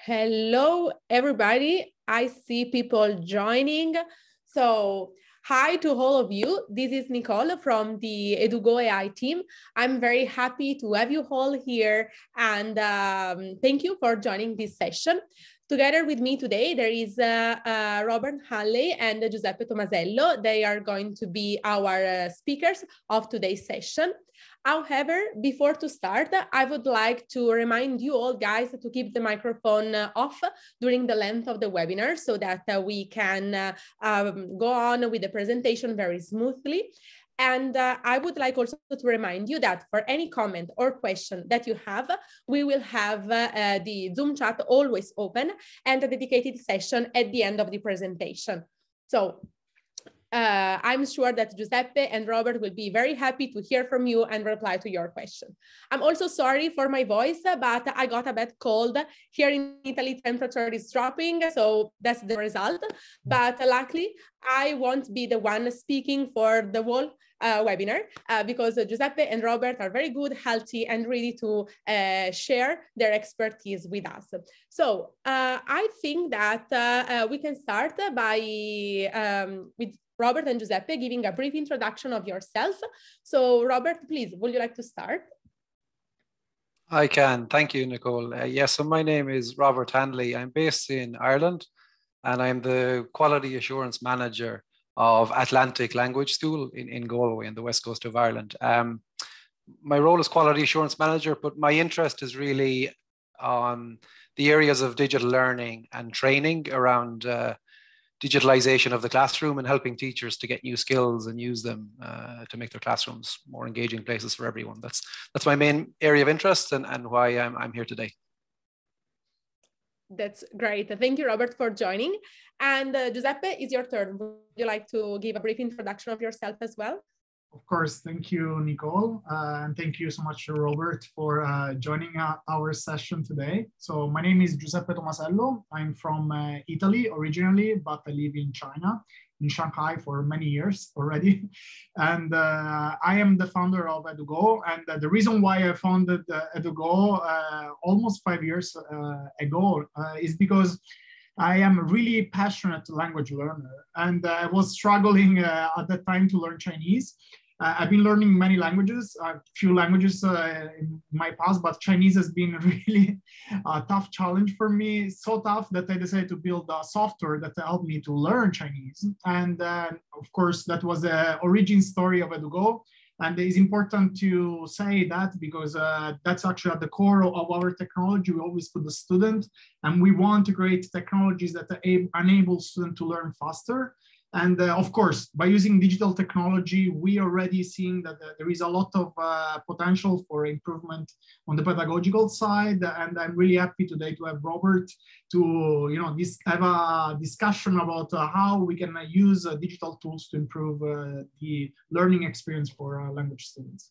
Hello, everybody. I see people joining. So hi to all of you. This is Nicole from the Edugo.AI team. I'm very happy to have you all here and thank you for joining this session. Together with me today, there is Robert Hanley and Giuseppe Tomasello. They are going to be our speakers of today's session. However, before to start, I would like to remind you all guys to keep the microphone off during the length of the webinar so that we can go on with the presentation very smoothly. And I would like also to remind you that for any comment or question that you have, we will have the Zoom chat always open and a dedicated session at the end of the presentation. So I'm sure that Giuseppe and Robert will be very happy to hear from you and reply to your question. I'm also sorry for my voice, but I got a bad cold. Here in Italy, temperature is dropping, so that's the result. But luckily, I won't be the one speaking for the whole webinar because Giuseppe and Robert are very good, healthy, and ready to share their expertise with us. So I think that we can start by with Robert and Giuseppe giving a brief introduction of yourself. So Robert, please, would you like to start? I can. Thank you, Nicole. Yes, so my name is Robert Handley. I'm based in Ireland and I'm the Quality Assurance Manager of Atlantic Language School in Galway in the west coast of Ireland. My role is Quality Assurance Manager, but my interest is really on the areas of digital learning and training around digitalization of the classroom and helping teachers to get new skills and use them to make their classrooms more engaging places for everyone. That's my main area of interest and why I'm here today. That's great. Thank you, Robert, for joining. And Giuseppe, it's your turn. Would you like to give a brief introduction of yourself as well? Of course. Thank you, Nicole. And thank you so much, Robert, for joining our session today. So my name is Giuseppe Tomasello. I'm from Italy originally, but I live in China, in Shanghai for many years already. And I am the founder of Edugo. And the reason why I founded Edugo almost 5 years ago is because I am really passionate language learner. And I was struggling at that time to learn Chinese. I've been learning many languages, a few languages in my past, but Chinese has been really a tough challenge for me. So tough that I decided to build a software that helped me to learn Chinese. And of course, that was the origin story of Edugo. And it's important to say that because that's actually at the core of our technology. We always put the student, and we want to create technologies that enable students to learn faster. And of course, by using digital technology, we already seeing that there is a lot of potential for improvement on the pedagogical side. And I'm really happy today to have Robert to have a discussion about how we can use digital tools to improve the learning experience for language students.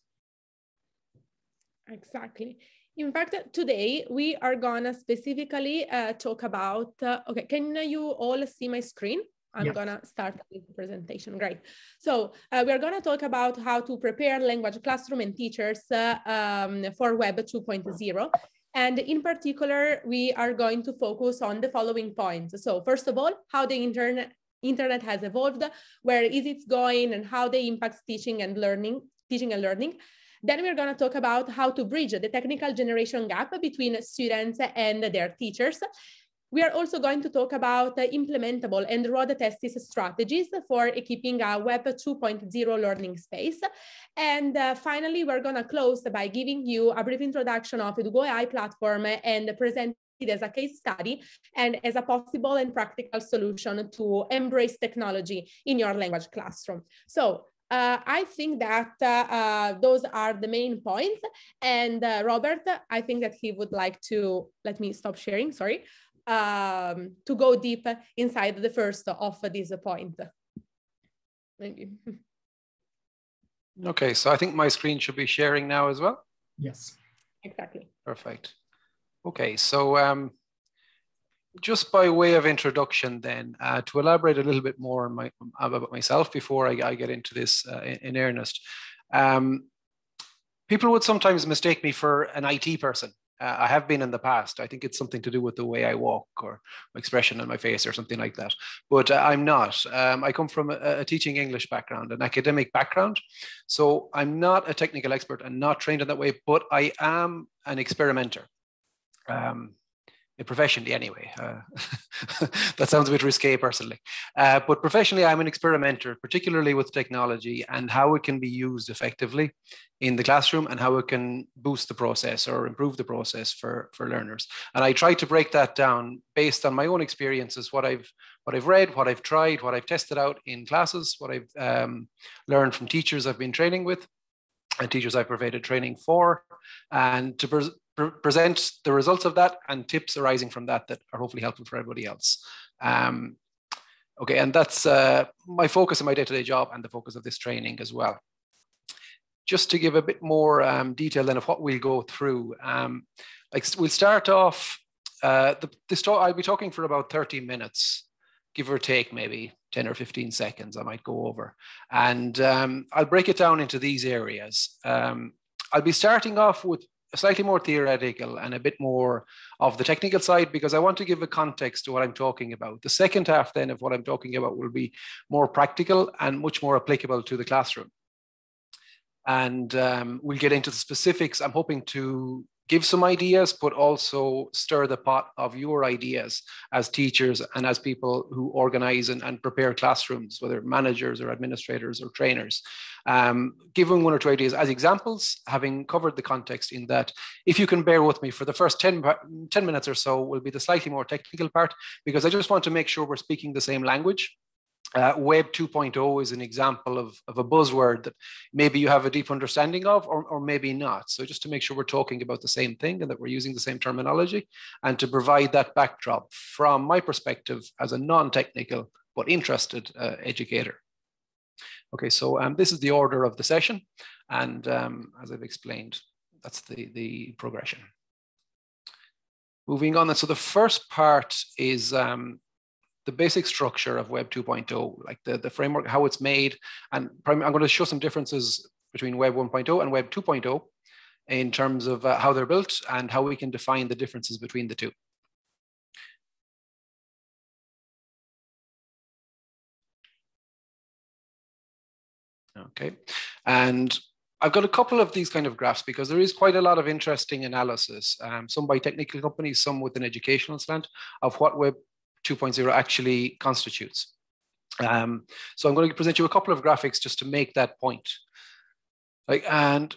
Exactly. In fact, today we are gonna specifically talk about, okay, can you all see my screen? I'm gonna start with the presentation. Great. So we are gonna talk about how to prepare language classroom and teachers for Web 2.0. And in particular, we are going to focus on the following points. So first of all, how the internet has evolved, where is it going, and how they impact teaching and learning. Then we're gonna talk about how to bridge the technical generation gap between students and their teachers. We are also going to talk about implementable and road-tested strategies for equipping a Web 2.0 learning space. And finally, we're going to close by giving you a brief introduction of the Edugo.AI platform and present it as a case study and as a possible and practical solution to embrace technology in your language classroom. So I think that those are the main points. And Robert, I think that he would like to, let me stop sharing, sorry. To go deep inside the first of this point. Maybe. Okay, so I think my screen should be sharing now as well. Yes. Exactly. Perfect. Okay, so just by way of introduction then, to elaborate a little bit more on about myself before I get into this in earnest. People would sometimes mistake me for an IT person. I have been in the past. I think it's something to do with the way I walk or my expression on my face or something like that. But I'm not. I come from a teaching English background, an academic background. So I'm not a technical expert and not trained in that way, but I am an experimenter. Professionally anyway. That sounds a bit risque personally. But professionally, I'm an experimenter, particularly with technology and how it can be used effectively in the classroom and how it can boost the process or improve the process for learners. And I try to break that down based on my own experiences, what I've read, what I've tried, what I've tested out in classes, what I've learned from teachers I've been training with and teachers I've provided training for, and to present the results of that and tips arising from that that are hopefully helpful for everybody else. Okay, and that's my focus in my day-to-day job and the focus of this training as well. Just to give a bit more detail then of what we'll go through. Like we'll start off, I'll be talking for about 30 minutes, give or take maybe 10 or 15 seconds I might go over. And I'll break it down into these areas. I'll be starting off with slightly more theoretical and a bit more of the technical side because I want to give a context to what I'm talking about. The second half then of what I'm talking about will be more practical and much more applicable to the classroom. And we'll get into the specifics. I'm hoping to give some ideas, but also stir the pot of your ideas as teachers and as people who organize and prepare classrooms, whether managers or administrators or trainers. Giving one or two ideas as examples, having covered the context in that, if you can bear with me for the first 10 minutes or so will be the slightly more technical part, because I just want to make sure we're speaking the same language. Web 2.0 is an example of a buzzword that maybe you have a deep understanding of or maybe not. So just to make sure we're talking about the same thing and that we're using the same terminology, and to provide that backdrop from my perspective as a non-technical but interested educator. Okay, so this is the order of the session. And as I've explained, that's the progression. Moving on, so the first part is the basic structure of Web 2.0, like the framework, how it's made. And I'm going to show some differences between Web 1.0 and Web 2.0 in terms of how they're built and how we can define the differences between the two. Okay, and I've got a couple of these kind of graphs because there is quite a lot of interesting analysis, some by technical companies, some with an educational slant, of what Web 2.0 actually constitutes. So I'm going to present you a couple of graphics just to make that point. The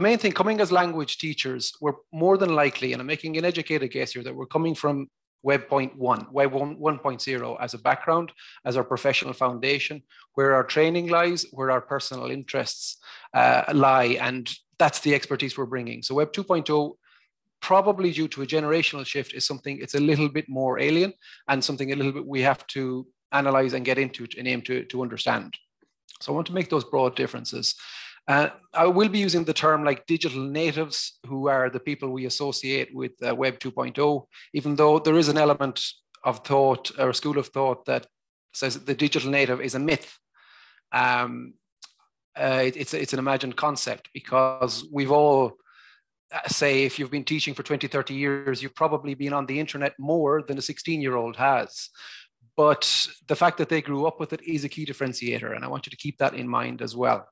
main thing, coming as language teachers, we're more than likely, and I'm making an educated guess here, that we're coming from Web 1.0 as a background, as our professional foundation, where our training lies, where our personal interests lie, and that's the expertise we're bringing. So Web 2.0, probably due to a generational shift, is something it's a little bit more alien and something a little bit we have to analyze and get into and aim to understand. So I want to make those broad differences. I will be using the term like digital natives, who are the people we associate with Web 2.0, even though there is an element of thought or school of thought that says the digital native is a myth. It's an imagined concept, because we've all, say, if you've been teaching for 20, 30 years, you've probably been on the internet more than a 16-year-old has. But the fact that they grew up with it is a key differentiator, and I want you to keep that in mind as well.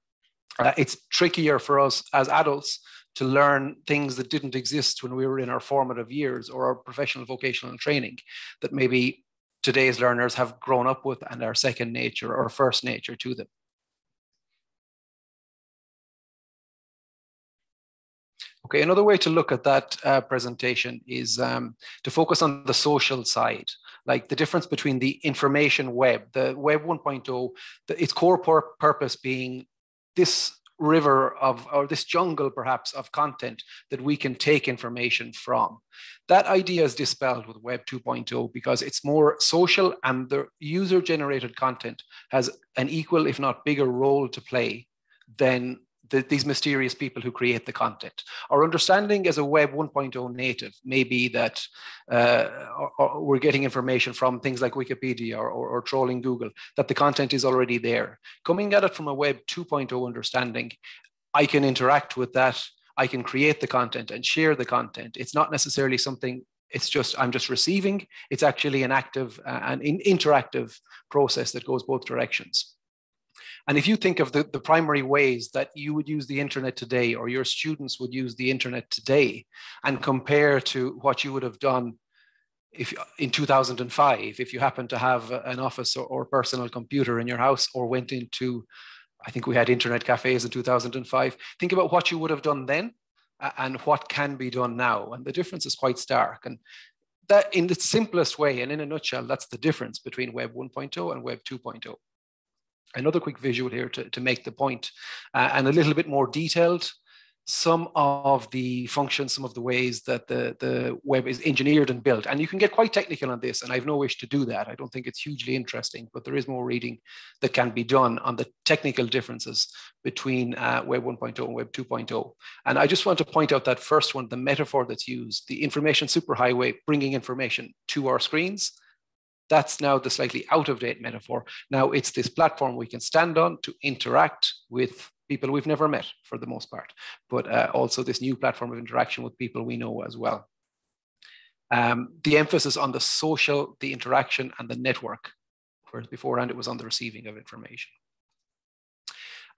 It's trickier for us as adults to learn things that didn't exist when we were in our formative years or our professional vocational training, that maybe today's learners have grown up with and are second nature or first nature to them. Okay, another way to look at that presentation is to focus on the social side, like the difference between the information web, the Web 1.0, its core purpose being this river of, or this jungle perhaps, of content that we can take information from. That idea is dispelled with Web 2.0 because it's more social, and the user-generated content has an equal, if not bigger, role to play than these mysterious people who create the content. Our understanding as a Web 1.0 native may be that we're getting information from things like Wikipedia or trolling Google, that the content is already there. Coming at it from a Web 2.0 understanding, I can interact with that. I can create the content and share the content. It's not necessarily something, I'm just receiving. It's actually an active and interactive process that goes both directions. And if you think of the primary ways that you would use the internet today, or your students would use the internet today, and compare to what you would have done if in 2005, if you happen to have an office or personal computer in your house, or went into, I think we had internet cafes in 2005, think about what you would have done then and what can be done now. And the difference is quite stark. And that, in the simplest way and in a nutshell, that's the difference between Web 1.0 and Web 2.0. Another quick visual here to make the point, and a little bit more detailed. Some of the functions, some of the ways that the web is engineered and built. And you can get quite technical on this, and I have no wish to do that. I don't think it's hugely interesting, but there is more reading that can be done on the technical differences between Web 1.0 and Web 2.0. And I just want to point out that first one, the metaphor that's used, the information superhighway bringing information to our screens. That's now the slightly out of date metaphor. Now it's this platform we can stand on to interact with people we've never met for the most part, but also this new platform of interaction with people we know as well. The emphasis on the social, the interaction, and the network, whereas beforehand it was on the receiving of information.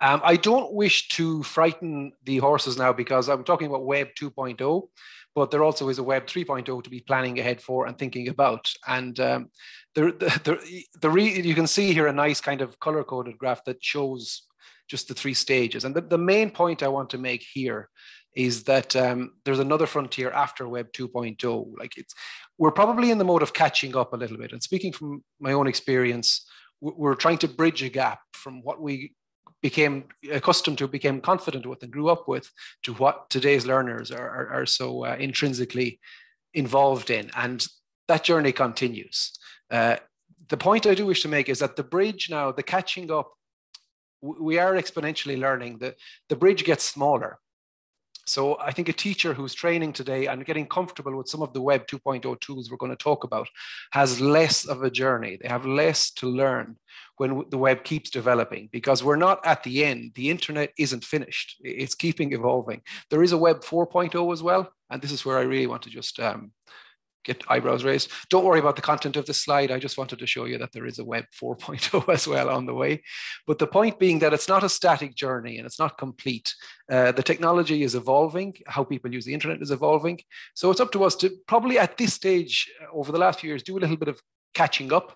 I don't wish to frighten the horses now, because I'm talking about Web 2.0, but there also is a Web 3.0 to be planning ahead for and thinking about. And you can see here a nice kind of color-coded graph that shows just the three stages. And the main point I want to make here is that there's another frontier after Web 2.0. Like, we're probably in the mode of catching up a little bit. And speaking from my own experience, we're trying to bridge a gap from what we became accustomed to, became confident with, and grew up with, to what today's learners are so intrinsically involved in. And that journey continues. The point I do wish to make is that the bridge now, the catching up, we are exponentially learning. The bridge gets smaller. So I think a teacher who's training today and getting comfortable with some of the Web 2.0 tools we're going to talk about has less of a journey. They have less to learn when the web keeps developing, because we're not at the end. The internet isn't finished. It's keeping evolving. There is a Web 4.0 as well. And this is where I really want to just get eyebrows raised. Don't worry about the content of the slide. I just wanted to show you that there is a Web 4.0 as well on the way. But the point being that it's not a static journey and it's not complete. The technology is evolving. How people use the internet is evolving. So it's up to us to probably at this stage over the last few years, do a little bit of catching up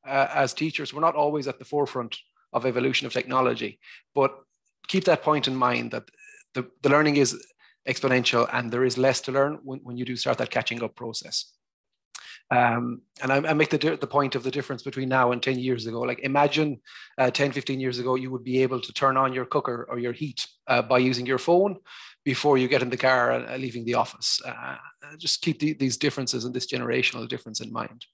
as teachers. We're not always at the forefront of evolution of technology, but keep that point in mind, that the learning is exponential and there is less to learn when you do start that catching up process. And I make the point of the difference between now and 10 years ago. Like, imagine 10, 15 years ago, you would be able to turn on your cooker or your heat by using your phone before you get in the car leaving the office. Just keep these differences and this generational difference in mind.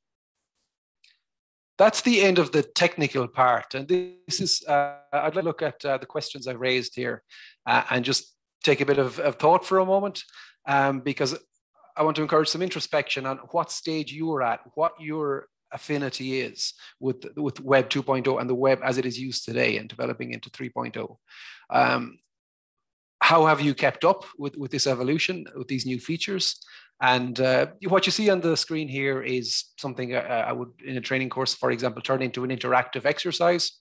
That's the end of the technical part. And this is, I'd like to look at the questions I've raised here and just take a bit of thought for a moment, because I want to encourage some introspection on what stage you're at, what your affinity is with Web 2.0 and the web as it is used today and developing into 3.0. How have you kept up with this evolution, with these new features? And what you see on the screen here is something I would, in a training course, for example, turn into an interactive exercise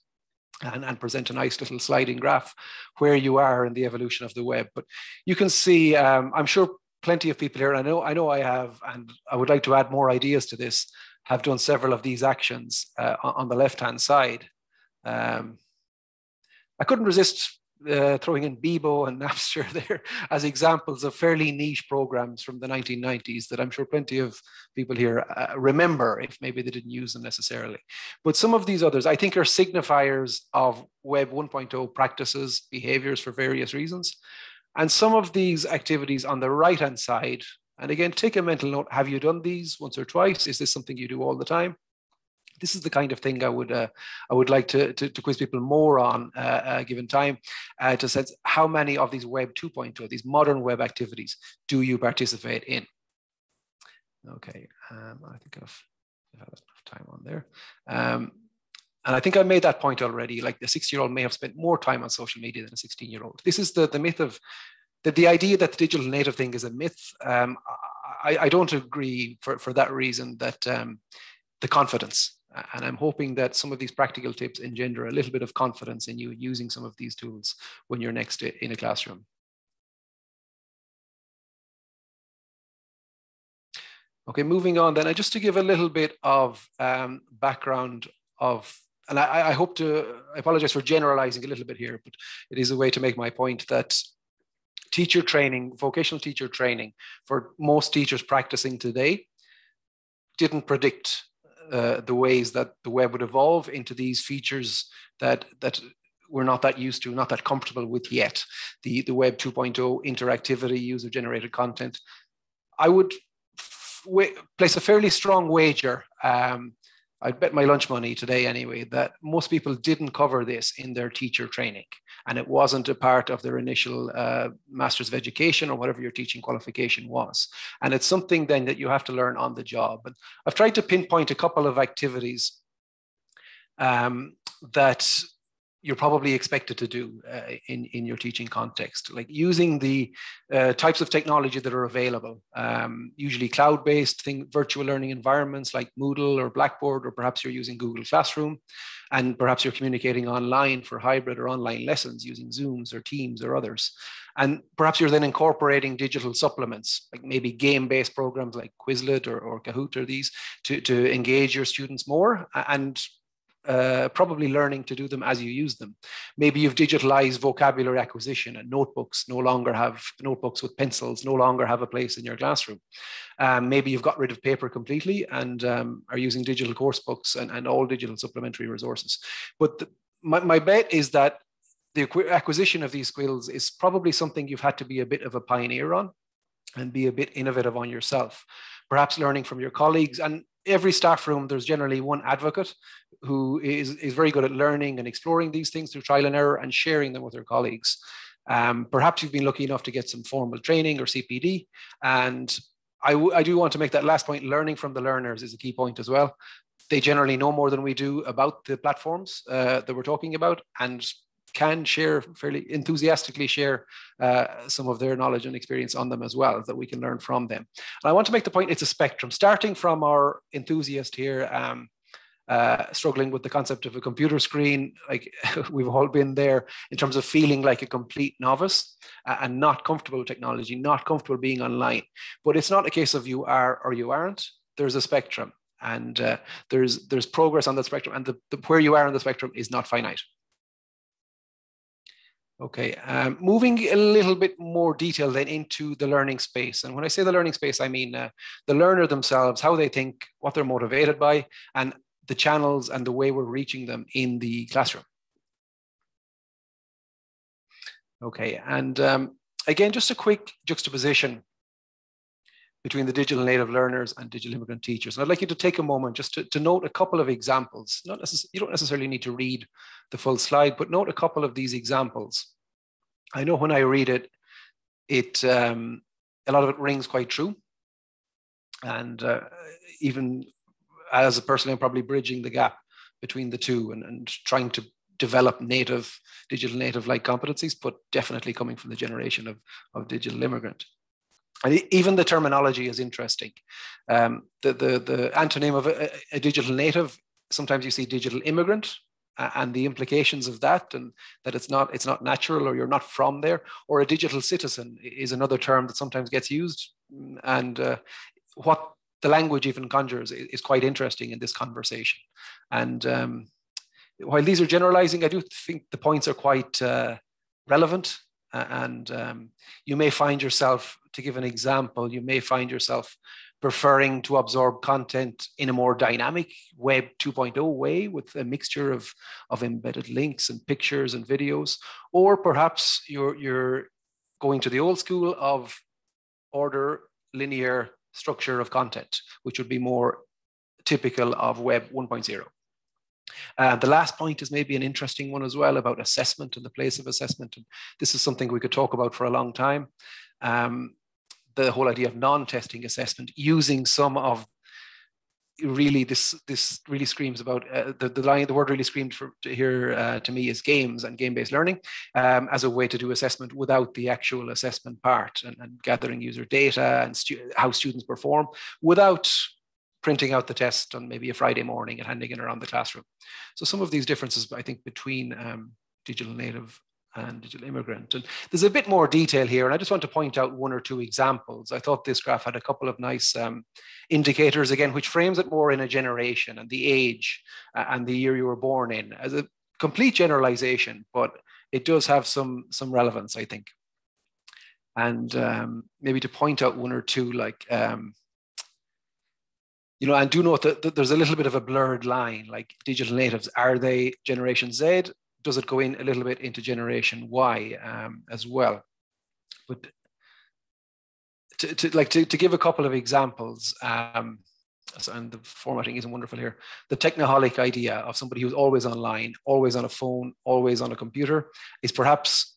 and present a nice little sliding graph where you are in the evolution of the web. But you can see, I'm sure plenty of people here, and I know I have, and I would like to add more ideas to this, have done several of these actions on the left-hand side. I couldn't resist throwing in Bebo and Napster there as examples of fairly niche programs from the 1990s that I'm sure plenty of people here remember, if maybe they didn't use them necessarily. But some of these others I think are signifiers of Web 1.0 practices, behaviors for various reasons. And some of these activities on the right-hand side, and again, take a mental note, have you done these once or twice? Is this something you do all the time? This is the kind of thing I would like to quiz people more on given time, to sense how many of these Web 2.0, these modern web activities, do you participate in? Okay, I think I've had enough time on there. And I think I made that point already, like the 6-year-old may have spent more time on social media than a 16-year-old. This is the myth of the idea that the digital native thing is a myth, I don't agree for that reason, that the confidence. And I'm hoping that some of these practical tips engender a little bit of confidence in you using some of these tools when you're next in a classroom. Okay, moving on then, just to give a little bit of background of, and I hope to, I apologize for generalizing a little bit here, but it is a way to make my point that teacher training, vocational teacher training for most teachers practicing today didn't predict the ways that the web would evolve into these features that we're not that used to, not that comfortable with yet. The web 2.0 interactivity, user-generated content. I would place a fairly strong wager, I'd bet my lunch money today anyway, that most people didn't cover this in their teacher training, and it wasn't a part of their initial Master's of Education or whatever your teaching qualification was. And it's something then that you have to learn on the job. And I've tried to pinpoint a couple of activities that you're probably expected to do in your teaching context, like using the types of technology that are available, usually cloud-based virtual learning environments like Moodle or Blackboard, or perhaps you're using Google Classroom, and perhaps you're communicating online for hybrid or online lessons using Zooms or Teams or others. And perhaps you're then incorporating digital supplements, like maybe game-based programs like Quizlet or Kahoot or these to engage your students more, and probably learning to do them as you use them. Maybe you've digitalized vocabulary acquisition, and notebooks with pencils no longer have a place in your classroom. Maybe you've got rid of paper completely and are using digital course books and all digital supplementary resources. But my bet is that the acquisition of these skills is probably something you've had to be a bit of a pioneer on and be a bit innovative on yourself, perhaps learning from your colleagues. And every staff room, there's generally one advocate who is very good at learning and exploring these things through trial and error and sharing them with their colleagues. Perhaps you've been lucky enough to get some formal training or CPD. And I do want to make that last point, learning from the learners is a key point as well. They generally know more than we do about the platforms that we're talking about, and can fairly enthusiastically share some of their knowledge and experience on them as well, that we can learn from them. And I want to make the point, it's a spectrum, starting from our enthusiast here, struggling with the concept of a computer screen. Like we've all been there in terms of feeling like a complete novice and not comfortable with technology, not comfortable being online. But it's not a case of you are or you aren't. There's a spectrum, and there's progress on that spectrum, and where you are on the spectrum is not finite. Okay, moving a little bit more detail then into the learning space. And when I say the learning space, I mean the learner themselves, how they think, what they're motivated by, and the channels and the way we're reaching them in the classroom. Okay, and again, just a quick juxtaposition between the digital native learners and digital immigrant teachers. And I'd like you to take a moment just to note a couple of examples. You don't necessarily need to read the full slide, but note a couple of these examples. I know when I read it, a lot of it rings quite true. And even as a person, I'm probably bridging the gap between the two and trying to develop digital native-like competencies, but definitely coming from the generation of digital immigrant. And even the terminology is interesting. The antonym of a digital native, sometimes you see digital immigrant, and the implications of that, and that it's not natural, or you're not from there. Or a digital citizen is another term that sometimes gets used. And what the language even conjures is quite interesting in this conversation. And while these are generalizing, I do think the points are quite relevant. And you may find yourself, to give an example, you may find yourself preferring to absorb content in a more dynamic web 2.0 way with a mixture of embedded links and pictures and videos. Or perhaps you're going to the old school of order, linear structure of content, which would be more typical of web 1.0. The last point is maybe an interesting one as well, about assessment and the place of assessment. And this is something we could talk about for a long time. The whole idea of non-testing assessment, using some of really, this really screams about the word really screamed to me is games and game-based learning as a way to do assessment without the actual assessment part and gathering user data and how students perform without printing out the test on maybe a Friday morning and handing it around the classroom. So some of these differences, I think, between digital native and digital immigrant. And there's a bit more detail here, and I just want to point out one or two examples. I thought this graph had a couple of nice indicators, again, which frames it more in a generation and the age and the year you were born in as a complete generalization, but it does have some relevance, I think. And maybe to point out one or two, like, and do note that there's a little bit of a blurred line, like digital natives, are they Generation Z? Does it go in a little bit into Generation Y as well? But to give a couple of examples, and the formatting isn't wonderful here, the technoholic idea of somebody who's always online, always on a phone, always on a computer is perhaps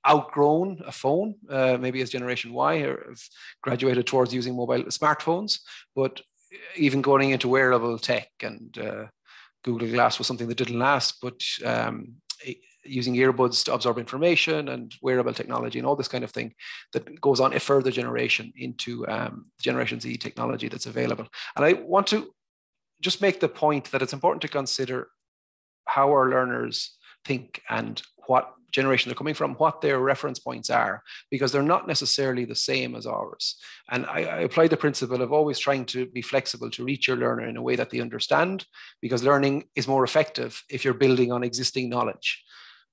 outgrown a phone, maybe as Generation Y, or have graduated towards using mobile smartphones, but even going into wearable tech and Google Glass was something that didn't last, but using earbuds to absorb information and wearable technology and all this kind of thing that goes on a further generation into Generation Z technology that's available. And I want to just make the point that it's important to consider how our learners think and what generation they're coming from, what their reference points are, because they're not necessarily the same as ours. And I apply the principle of always trying to be flexible to reach your learner in a way that they understand, because learning is more effective if you're building on existing knowledge.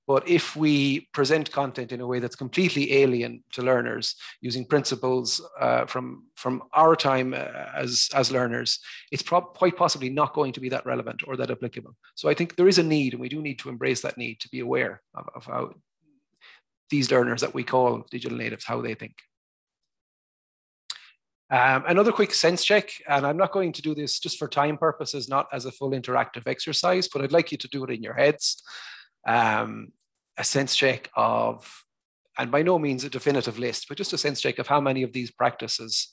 But if we present content in a way that's completely alien to learners, using principles from our time as learners, it's quite possibly not going to be that relevant or that applicable. So I think there is a need, and we do need to embrace that need to be aware of how these learners that we call digital natives, how they think. Another quick sense check, and I'm not going to do this just for time purposes, not as a full interactive exercise, but I'd like you to do it in your heads. A sense check of, and by no means a definitive list, but just a sense check of how many of these practices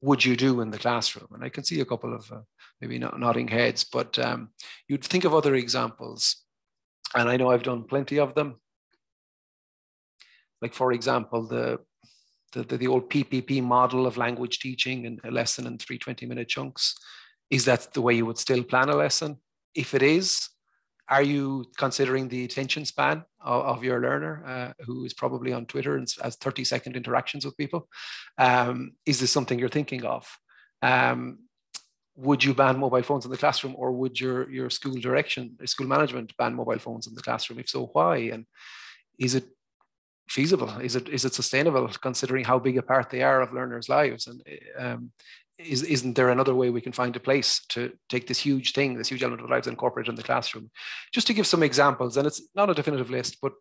would you do in the classroom? And I can see a couple of maybe not nodding heads, but you'd think of other examples. And I know I've done plenty of them. Like, for example, the old PPP model of language teaching and a lesson in 3 20-minute chunks. Is that the way you would still plan a lesson? If it is, are you considering the attention span of your learner who is probably on Twitter and has 30-second interactions with people? Is this something you're thinking of? Would you ban mobile phones in the classroom, or would your school management ban mobile phones in the classroom? If so, why? And is it feasible? Is it sustainable, considering how big a part they are of learners' lives? And isn't there another way we can find a place to take this huge element of lives and incorporate it in the classroom? Just to give some examples, and it's not a definitive list, but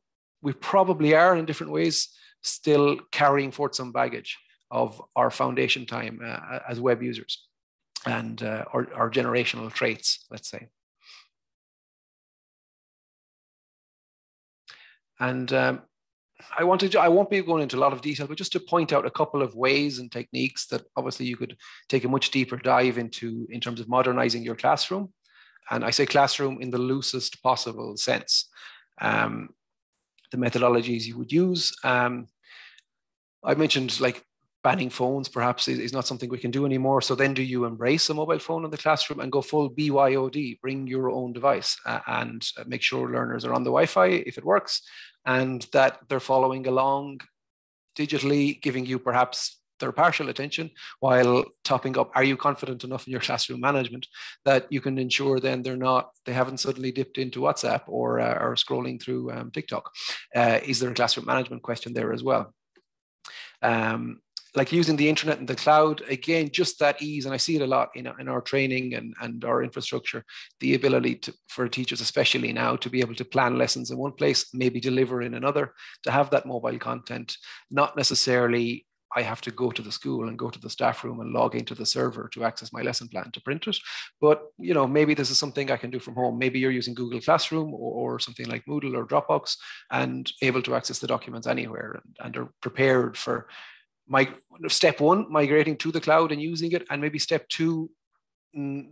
we probably are in different ways still carrying forth some baggage of our foundation time as web users and our generational traits, let's say. And I won't be going into a lot of detail, but just to point out a couple of ways and techniques that obviously you could take a much deeper dive into in terms of modernizing your classroom. And I say classroom in the loosest possible sense. The methodologies you would use. I mentioned, like, banning phones perhaps is not something we can do anymore. So then do you embrace a mobile phone in the classroom and go full BYOD, bring your own device and make sure learners are on the Wi-Fi if it works, and that they're following along digitally, giving you perhaps their partial attention while topping up. Are you confident enough in your classroom management that you can ensure then they haven't suddenly dipped into WhatsApp or scrolling through TikTok? Is there a classroom management question there as well? Like using the internet and the cloud, again, just that ease, and I see it a lot in our training and our infrastructure, the ability for teachers, especially now, to be able to plan lessons in one place, maybe deliver in another, to have that mobile content. Not necessarily I have to go to the school and go to the staff room and log into the server to access my lesson plan to print it. But maybe this is something I can do from home. Maybe you're using Google Classroom or something like Moodle or Dropbox and able to access the documents anywhere and are prepared for step one, migrating to the cloud and using it, and maybe step two,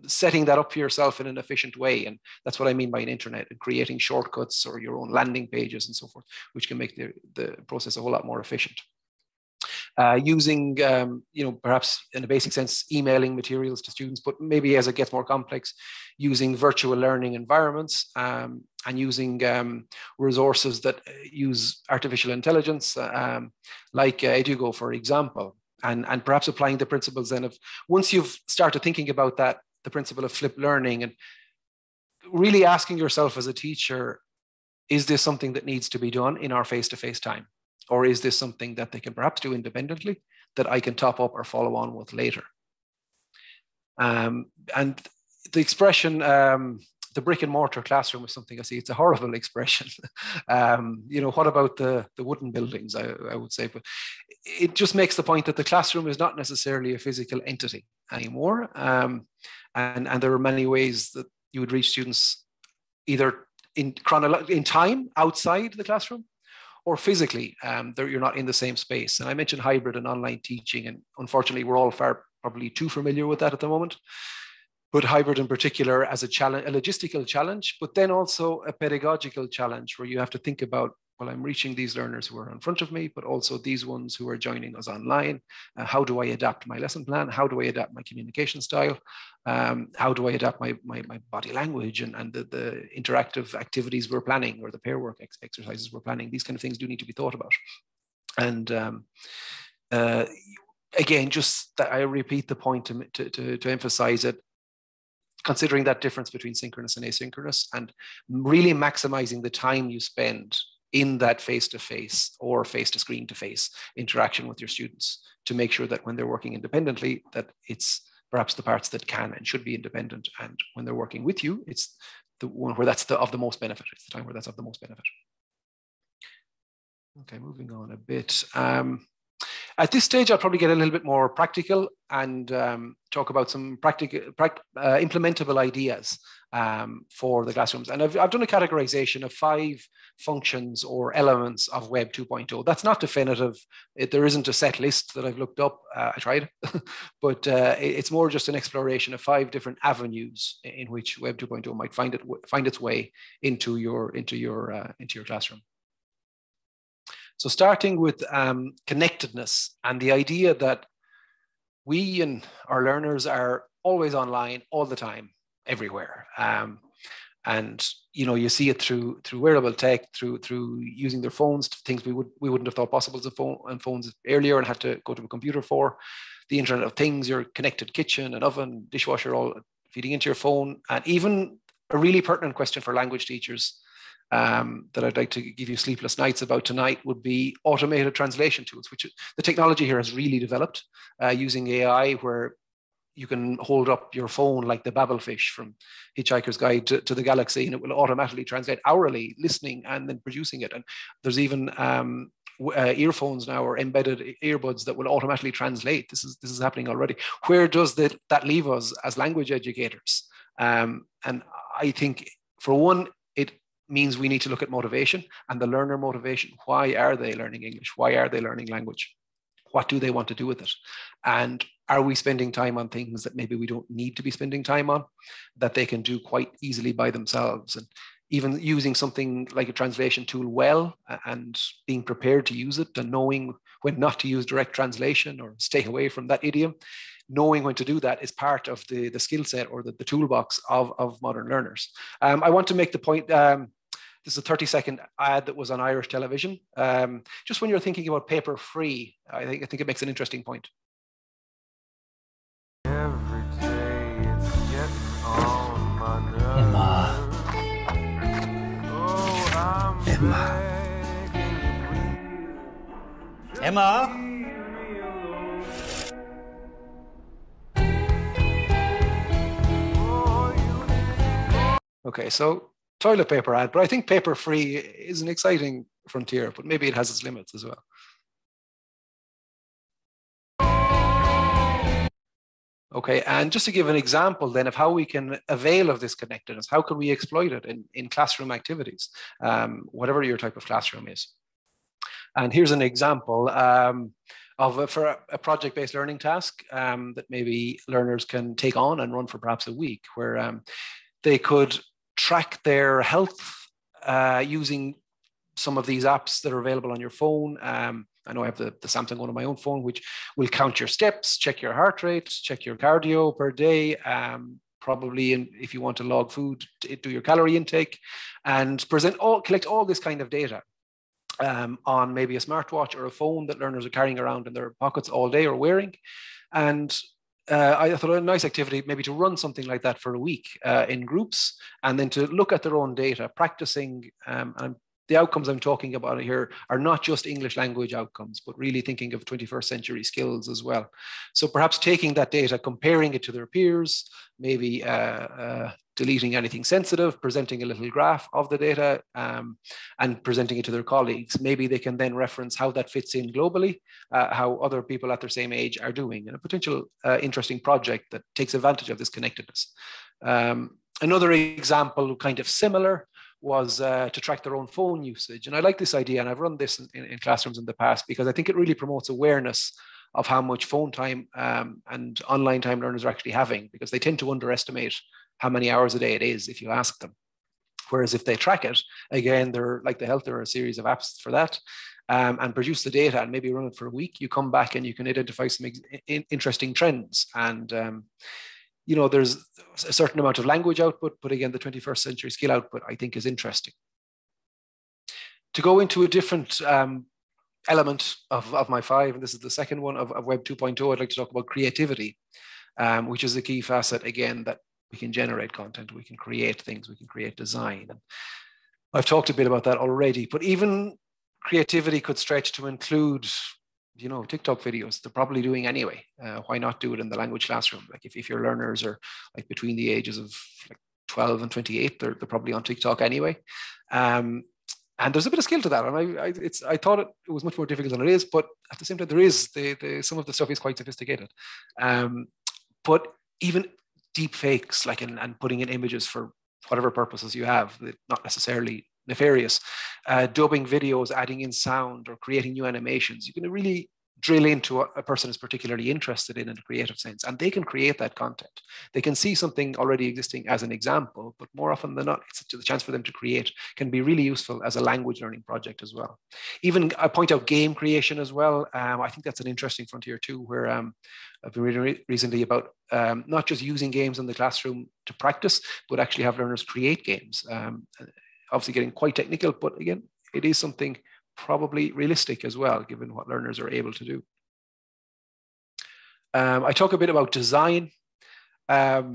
setting that up for yourself in an efficient way. And that's what I mean by an internet, and creating shortcuts or your own landing pages and so forth, which can make the process a whole lot more efficient. Using, perhaps in a basic sense, emailing materials to students, but maybe as it gets more complex, using virtual learning environments, and using resources that use artificial intelligence, like Edugo, for example, and perhaps applying the principles then of, once you've started thinking about that, the principle of flipped learning, and really asking yourself as a teacher, is this something that needs to be done in our face-to-face time? Or is this something that they can perhaps do independently that I can top up or follow on with later? And the expression, the brick and mortar classroom is something I see, it's a horrible expression. What about the wooden buildings, I would say, but it just makes the point that the classroom is not necessarily a physical entity anymore. And there are many ways that you would reach students, either in time outside the classroom, or physically, you're not in the same space. And I mentioned hybrid and online teaching, and unfortunately, we're all probably too familiar with that at the moment. But hybrid in particular as a challenge, a logistical challenge, but then also a pedagogical challenge, where you have to think about, well, I'm reaching these learners who are in front of me, but also these ones who are joining us online. How do I adapt my lesson plan? How do I adapt my communication style? How do I adapt my body language and the interactive activities we're planning, or the pair work exercises we're planning? These kind of things do need to be thought about. And again, just that I repeat the point to emphasize it, considering that difference between synchronous and asynchronous, and really maximizing the time you spend in that face-to-face or face-to-screen-to-face interaction with your students, to make sure that when they're working independently, that it's perhaps the parts that can and should be independent, and when they're working with you, it's the one where that's of the most benefit. It's the time where that's of the most benefit. Okay, moving on a bit. At this stage, I'll probably get a little bit more practical and talk about some implementable ideas for the classrooms. And I've done a categorization of 5 functions or elements of Web 2.0. That's not definitive. There isn't a set list that I've looked up. I tried, but it's more just an exploration of 5 different avenues in which Web 2.0 might find its way into your classroom. So starting with connectedness, and the idea that we and our learners are always online all the time, everywhere. And you see it through wearable tech, through using their phones, things we wouldn't have thought possible on phones earlier and had to go to a computer for. The Internet of Things, your connected kitchen and oven, dishwasher, all feeding into your phone. And even a really pertinent question for language teachers, that I'd like to give you sleepless nights about tonight, would be automated translation tools, which the technology here has really developed using AI, where you can hold up your phone like the Babelfish from Hitchhiker's Guide to the Galaxy, and it will automatically translate hourly, listening and then producing it. And there's even earphones now, or embedded earbuds, that will automatically translate. This is happening already. Where does that leave us as language educators? And I think, for one, it means we need to look at motivation and the learner motivation. Why are they learning English? Why are they learning language? What do they want to do with it? And are we spending time on things that maybe we don't need to be spending time on, that they can do quite easily by themselves? And even using something like a translation tool well, and being prepared to use it, and knowing when not to use direct translation or stay away from that idiom, knowing when to do that is part of the skill set or the toolbox of modern learners. I want to make the point, this is a 30-second ad that was on Irish television. Just when you're thinking about paper free, I think it makes an interesting point. Every day it's getting on my nerves. Emma. Oh, I'm Emma. Emma. Okay, so toilet paper ad, but I think paper free is an exciting frontier, but maybe it has its limits as well. Okay, and just to give an example then of how we can avail of this connectedness, how can we exploit it in classroom activities, whatever your type of classroom is. And here's an example for a project-based learning task that maybe learners can take on and run for perhaps a week, where they could track their health using some of these apps that are available on your phone. I know I have the Samsung one on my own phone, which will count your steps, check your heart rate, check your cardio per day, probably if you want to log food, do your calorie intake, and collect all this kind of data on maybe a smartwatch or a phone that learners are carrying around in their pockets all day or wearing. And I thought a nice activity maybe to run something like that for a week in groups, and then to look at their own data, practicing. And the outcomes I'm talking about here are not just English language outcomes, but really thinking of 21st century skills as well. So perhaps taking that data, comparing it to their peers, maybe deleting anything sensitive, presenting a little graph of the data, and presenting it to their colleagues. Maybe they can then reference how that fits in globally, how other people at their same age are doing, and a potential interesting project that takes advantage of this connectedness. Another example, kind of similar, was to track their own phone usage. And I like this idea, and I've run this in classrooms in the past, because I think it really promotes awareness of how much phone time and online time learners are actually having, because they tend to underestimate how many hours a day it is if you ask them. Whereas if they track it, again, they're like the health, there are a series of apps for that, and produce the data and maybe run it for a week, you come back and you can identify some interesting trends. And you know, there's a certain amount of language output, but again, the 21st century skill output, I think, is interesting. To go into a different element of my 5, and this is the second one of Web 2.0, I'd like to talk about creativity, which is a key facet, again, that we can generate content, we can create things, we can create design. And I've talked a bit about that already, but even creativity could stretch to include, you know, TikTok videos. They're probably doing anyway. Why not do it in the language classroom? Like if your learners are like between the ages of like 12 and 28, they're probably on TikTok anyway. And there's a bit of skill to that. And I thought it was much more difficult than it is, but at the same time, there is some of the stuff is quite sophisticated. But even deep fakes, like and putting in images for whatever purposes you have, not necessarily nefarious, dubbing videos, adding in sound, or creating new animations, you can really drill into what a person is particularly interested in a creative sense, and they can create that content. They can see something already existing as an example, but more often than not, it's the chance for them to create can be really useful as a language learning project as well. Even I point out game creation as well. I think that's an interesting frontier too, where I've been reading recently about not just using games in the classroom to practice, but actually have learners create games. Obviously getting quite technical, but again, it is something probably realistic as well, given what learners are able to do. I talk a bit about design. I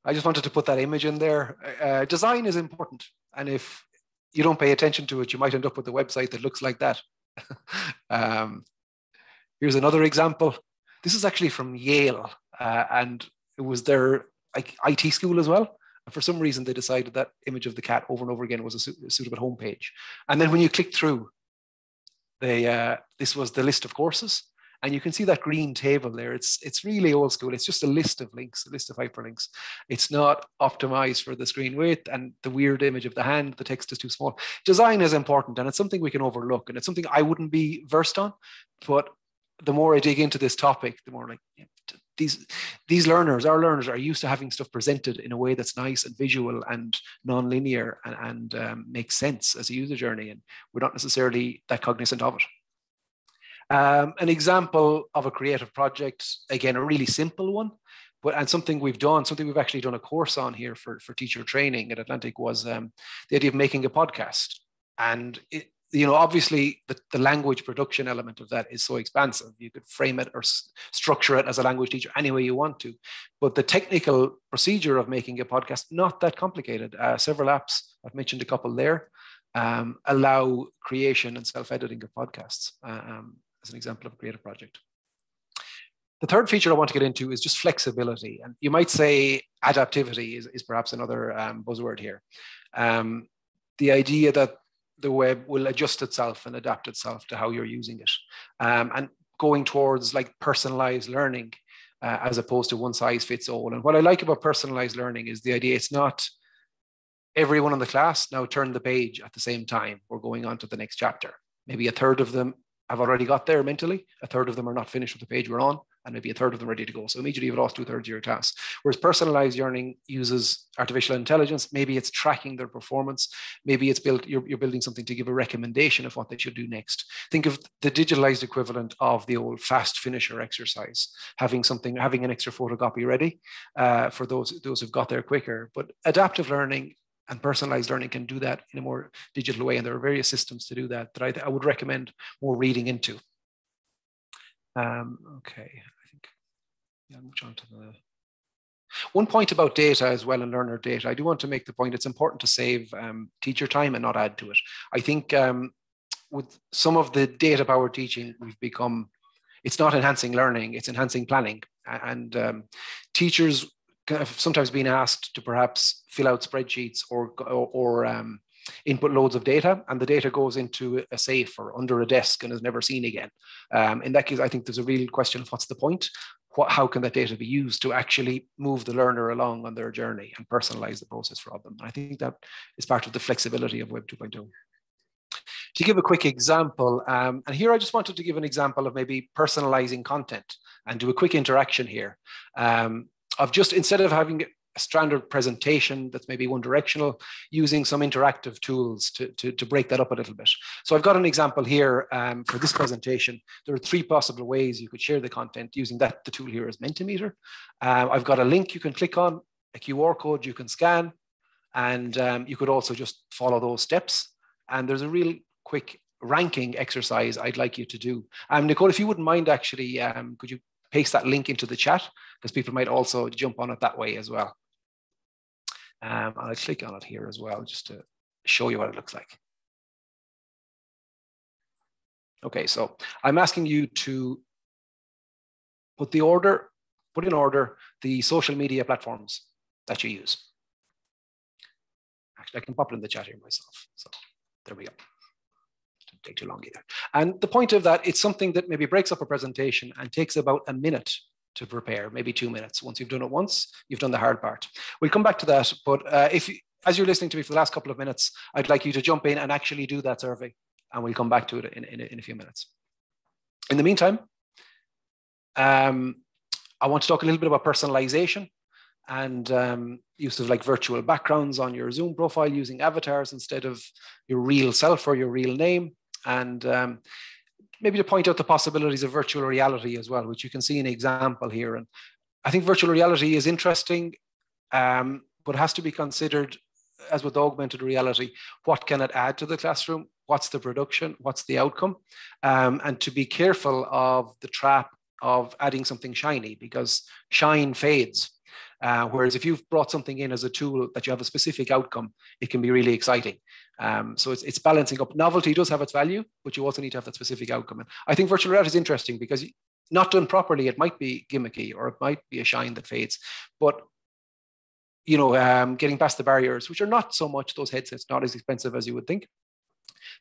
just wanted to put that image in there. Design is important. And if you don't pay attention to it, you might end up with a website that looks like that. Here's another example. This is actually from Yale, and it was their IT school as well. And for some reason, they decided that image of the cat over and over again was a suitable homepage. And then when you click through, this was the list of courses. And you can see that green table there. It's really old school. It's just a list of links, a list of hyperlinks. It's not optimized for the screen width and the weird image of the hand. The text is too small. Design is important, and it's something we can overlook. And it's something I wouldn't be versed on. But the more I dig into this topic, the more like, these learners, our learners, are used to having stuff presented in a way that's nice and visual and non-linear and makes sense as a user journey, and we're not necessarily that cognizant of it. An example of a creative project, again, a really simple one, and something we've actually done a course on here for teacher training at Atlantic, was the idea of making a podcast. And obviously the language production element of that is so expansive. You could frame it or structure it as a language teacher any way you want to, but the technical procedure of making a podcast, not that complicated. Several apps, I've mentioned a couple there, allow creation and self-editing of podcasts as an example of a creative project. The third feature I want to get into is just flexibility. And you might say adaptivity is perhaps another buzzword here. The idea that the web will adjust itself and adapt itself to how you're using it, and going towards like personalized learning as opposed to one size fits all. And what I like about personalized learning is the idea it's not everyone in the class now turn the page at the same time or going on to the next chapter. Maybe a third of them have already got there mentally. A third of them are not finished with the page we're on, and maybe a third of them ready to go. So immediately you've lost 2/3 of your class. Whereas personalized learning uses artificial intelligence. Maybe it's tracking their performance. Maybe it's you're building something to give a recommendation of what they should do next. Think of the digitalized equivalent of the old fast finisher exercise, having an extra photocopy ready for those who've got there quicker. But adaptive learning and personalized learning can do that in a more digital way. And there are various systems to do that I would recommend more reading into. Okay, I think I'll move on to the one point about data as well and learner data. I do want to make the point it's important to save teacher time and not add to it. I think with some of the data-powered teaching, we've become, it's not enhancing learning, it's enhancing planning. And teachers have sometimes been asked to perhaps fill out spreadsheets or input loads of data, and the data goes into a safe or under a desk and is never seen again. In that case, I think there's a real question of what's the point? How can that data be used to actually move the learner along on their journey and personalize the process for them? And I think that is part of the flexibility of Web 2.0. To give a quick example, and here I just wanted to give an example of maybe personalizing content and do a quick interaction here. Of just, instead of having a standard presentation that's maybe one directional, using some interactive tools to break that up a little bit. So I've got an example here for this presentation. There are 3 possible ways you could share the content using the tool here is Mentimeter. I've got a link you can click on, a QR code you can scan, and you could also just follow those steps. And there's a real quick ranking exercise I'd like you to do. Nicole, if you wouldn't mind actually, could you paste that link into the chat, because people might also jump on it that way as well. I'll click on it here as well, just to show you what it looks like. Okay, so I'm asking you to put in order the social media platforms that you use. Actually, I can pop it in the chat here myself. So there we go. Didn't take too long either. And the point of that, it's something that maybe breaks up a presentation and takes about a minute to prepare, maybe 2 minutes. Once you've done it once, you've done the hard part. We'll come back to that, but as you're listening to me for the last couple of minutes, I'd like you to jump in and actually do that survey, and we'll come back to it in a few minutes. In the meantime, I want to talk a little bit about personalization and use of like virtual backgrounds on your Zoom profile using avatars instead of your real self or your real name, and maybe to point out the possibilities of virtual reality as well, which you can see an example here. And I think virtual reality is interesting, but has to be considered, as with augmented reality, what can it add to the classroom? What's the production? What's the outcome? And to be careful of the trap of adding something shiny, because shine fades. Whereas if you've brought something in as a tool that you have a specific outcome, it can be really exciting. So it's balancing up. Novelty does have its value, but you also need to have that specific outcome. And I think virtual reality is interesting because not done properly, it might be gimmicky or it might be a shine that fades. But you know, getting past the barriers, which are not so much those headsets, not as expensive as you would think.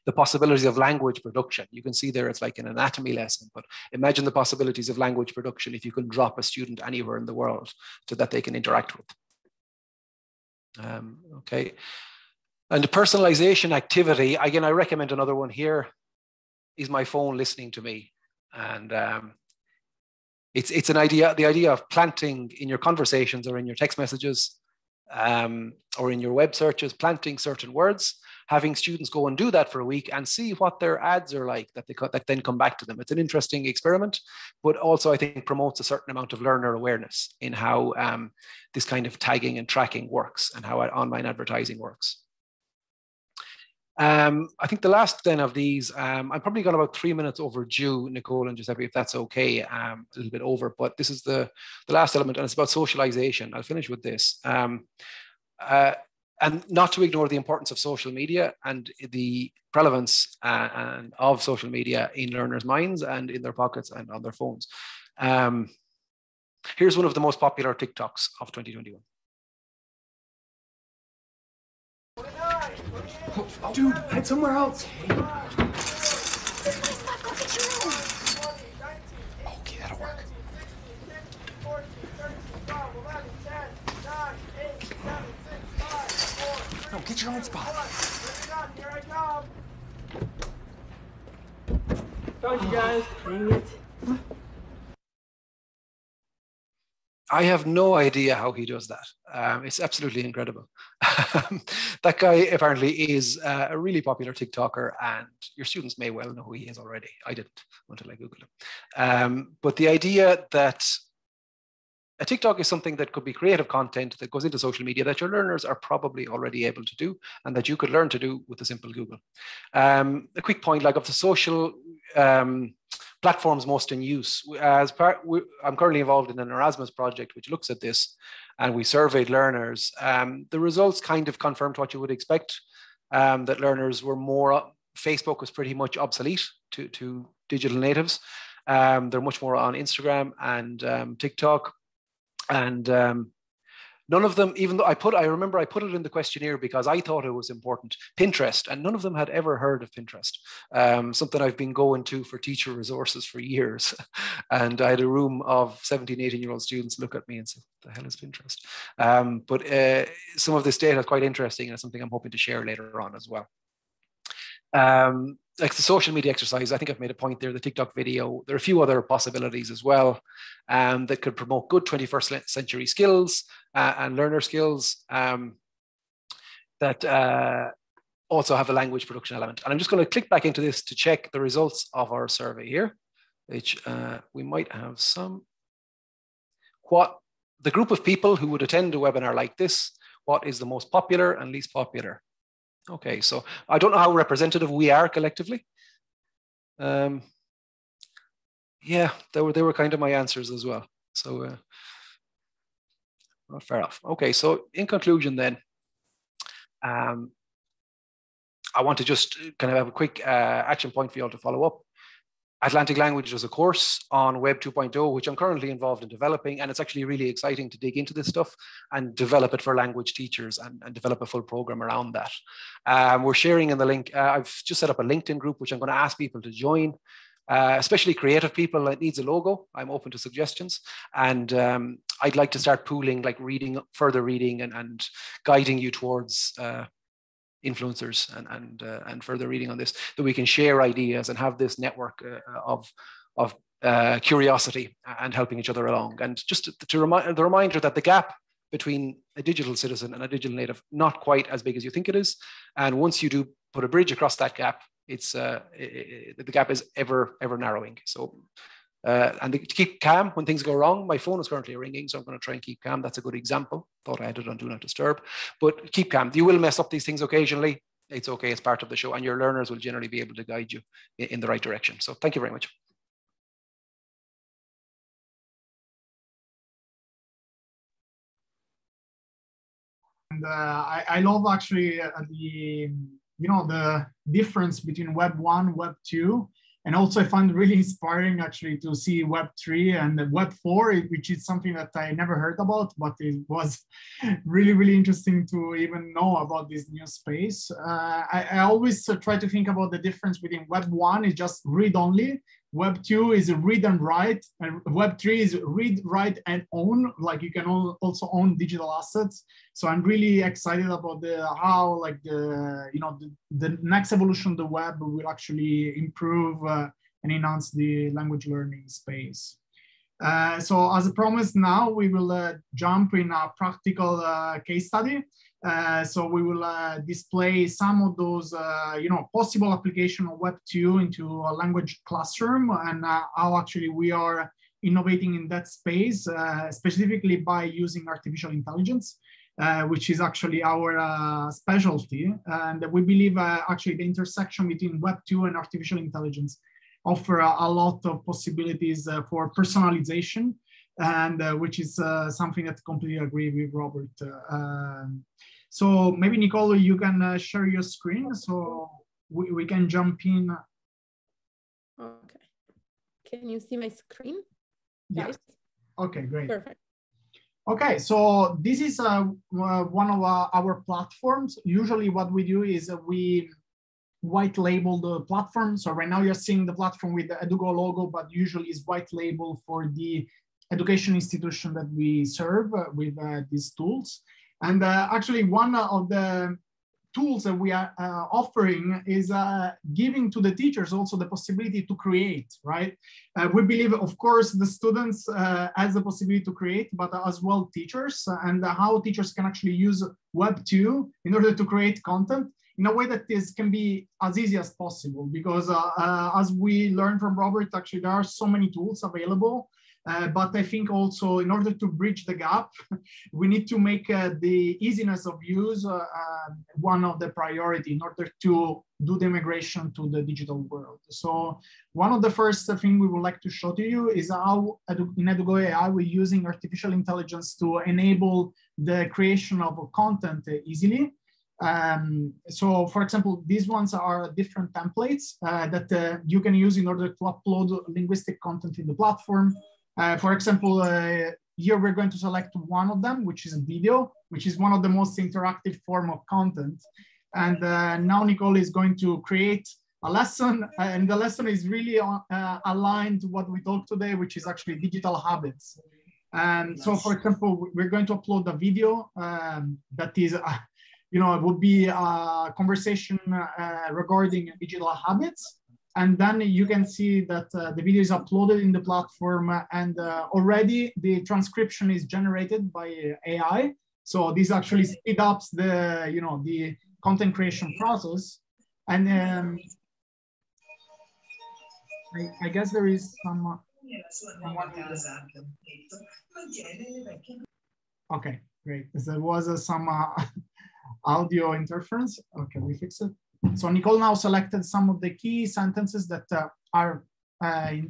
The possibilities of language production. You can see there it's like an anatomy lesson, but imagine the possibilities of language production if you can drop a student anywhere in the world so that they can interact with. Okay. And the personalization activity, again, I recommend another one here, is my phone listening to me. And it's an idea, the idea of planting in your conversations or in your text messages or in your web searches, planting certain words, having students go and do that for a week and see what their ads are like that then come back to them. It's an interesting experiment, but also I think promotes a certain amount of learner awareness in how this kind of tagging and tracking works and how online advertising works. I think the last then of these, I'm probably got about 3 minutes overdue, Nicole and Giuseppe, if that's okay, a little bit over, but this is the last element, and it's about socialization. I'll finish with this. And not to ignore the importance of social media and the relevance of social media in learners' minds and in their pockets and on their phones. Here's one of the most popular TikToks of 2021. Dude, head somewhere else. Okay, that'll work. No, get your own spot. on, guys. Dang it. I have no idea how he does that. It's absolutely incredible. That guy apparently is a really popular TikToker, and your students may well know who he is already. I didn't until I Googled him. But the idea that a TikTok is something that could be creative content that goes into social media that your learners are probably already able to do and that you could learn to do with a simple Google. A quick point, like of the social platforms most in use. I'm currently involved in an Erasmus project which looks at this, and we surveyed learners. The results kind of confirmed what you would expect, that learners were more, Facebook was pretty much obsolete to digital natives. They're much more on Instagram and TikTok. And none of them, even though I remember I put it in the questionnaire because I thought it was important, Pinterest, and none of them had ever heard of Pinterest. Something I've been going to for teacher resources for years. And I had a room of 17, 18-year-old students look at me and say, what the hell is Pinterest? But some of this data is quite interesting, and it's something I'm hoping to share later on as well. Like the social media exercise, I think I've made a point there, the TikTok video. There are a few other possibilities as well that could promote good 21st century skills and learner skills that also have a language production element. And I'm just going to click back into this to check the results of our survey here, which we might have some. What the group of people who would attend a webinar like this, what is the most popular and least popular? Okay, so I don't know how representative we are collectively. Yeah, they were kind of my answers as well. So well, fair enough. Okay, so in conclusion then, I want to just kind of have a quick action point for you all to follow up. Atlantic Language is a course on Web 2.0, which I'm currently involved in developing, and it's actually really exciting to dig into this stuff and develop it for language teachers and develop a full program around that. We're sharing in the link. I've just set up a LinkedIn group, which I'm going to ask people to join, especially creative people that needs a logo. I'm open to suggestions, and I'd like to start pooling, like further reading and guiding you towards influencers and further reading on this, that we can share ideas and have this network of curiosity and helping each other along. And just to remind the reminder that the gap between a digital citizen and a digital native, not quite as big as you think it is. And once you do put a bridge across that gap, it's the gap is ever narrowing. So and to keep calm when things go wrong. My phone is currently ringing, so I'm going to try and keep calm. That's a good example. Thought I had it on Do Not Disturb. But keep calm. You will mess up these things occasionally. It's okay. It's part of the show. And your learners will generally be able to guide you in the right direction. So thank you very much. And I love actually the difference between Web 1, Web 2. And also I find it really inspiring actually to see Web 3 and Web 4, which is something that I never heard about, but it was really, really interesting to even know about this new space. I always try to think about the difference between Web 1 is just read only, Web 2 is read and write, and Web 3 is read, write, and own. Like you can also own digital assets. So I'm really excited about how like the next evolution of the web will actually improve and enhance the language learning space. So as promised, now we will jump in a practical case study. So we will display some of those, possible application of Web 2 into a language classroom, and how actually we are innovating in that space, specifically by using artificial intelligence, which is actually our specialty. And we believe actually the intersection between Web 2 and artificial intelligence offer a lot of possibilities for personalization, and which is something that I completely agree with Robert. So maybe Nicole, you can share your screen so we can jump in. Okay. Can you see my screen? Yes. Okay, great. Perfect. Okay, so this is one of our platforms. Usually what we do is we white label the platform. So right now you're seeing the platform with the Edugo logo, but usually it's white label for the education institution that we serve with these tools. And actually one of the tools that we are offering is giving to the teachers also the possibility to create, right? We believe, of course, the students has the possibility to create, but as well teachers, and how teachers can actually use Web 2 in order to create content in a way that this can be as easy as possible. Because as we learned from Robert, actually there are so many tools available. But I think also in order to bridge the gap, we need to make the easiness of use one of the priority in order to do the migration to the digital world. So one of the first thing we would like to show to you is how in Edugo.AI we're using artificial intelligence to enable the creation of content easily. So for example, these ones are different templates that you can use in order to upload linguistic content in the platform. For example, here we're going to select one of them, which is a video, which is one of the most interactive form of content. And now Nicole is going to create a lesson, and the lesson is really aligned to what we talked today, which is actually digital habits. And so, for example, we're going to upload a video that is, it would be a conversation regarding digital habits. And then you can see that the video is uploaded in the platform, and already the transcription is generated by AI. So this actually speeds up the content creation process. And I guess there is some. Okay, great. There was some audio interference. Okay, we fixed it. So Nicole now selected some of the key sentences that are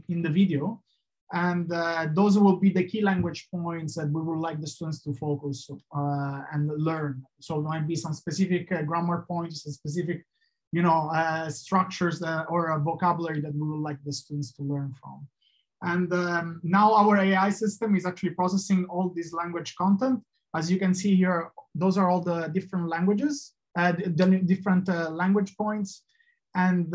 in the video, and those will be the key language points that we would like the students to focus and learn. So there might be some specific grammar points, specific, structures or vocabulary that we would like the students to learn from. And now our AI system is actually processing all this language content. As you can see here, those are all the different languages. The different language points. And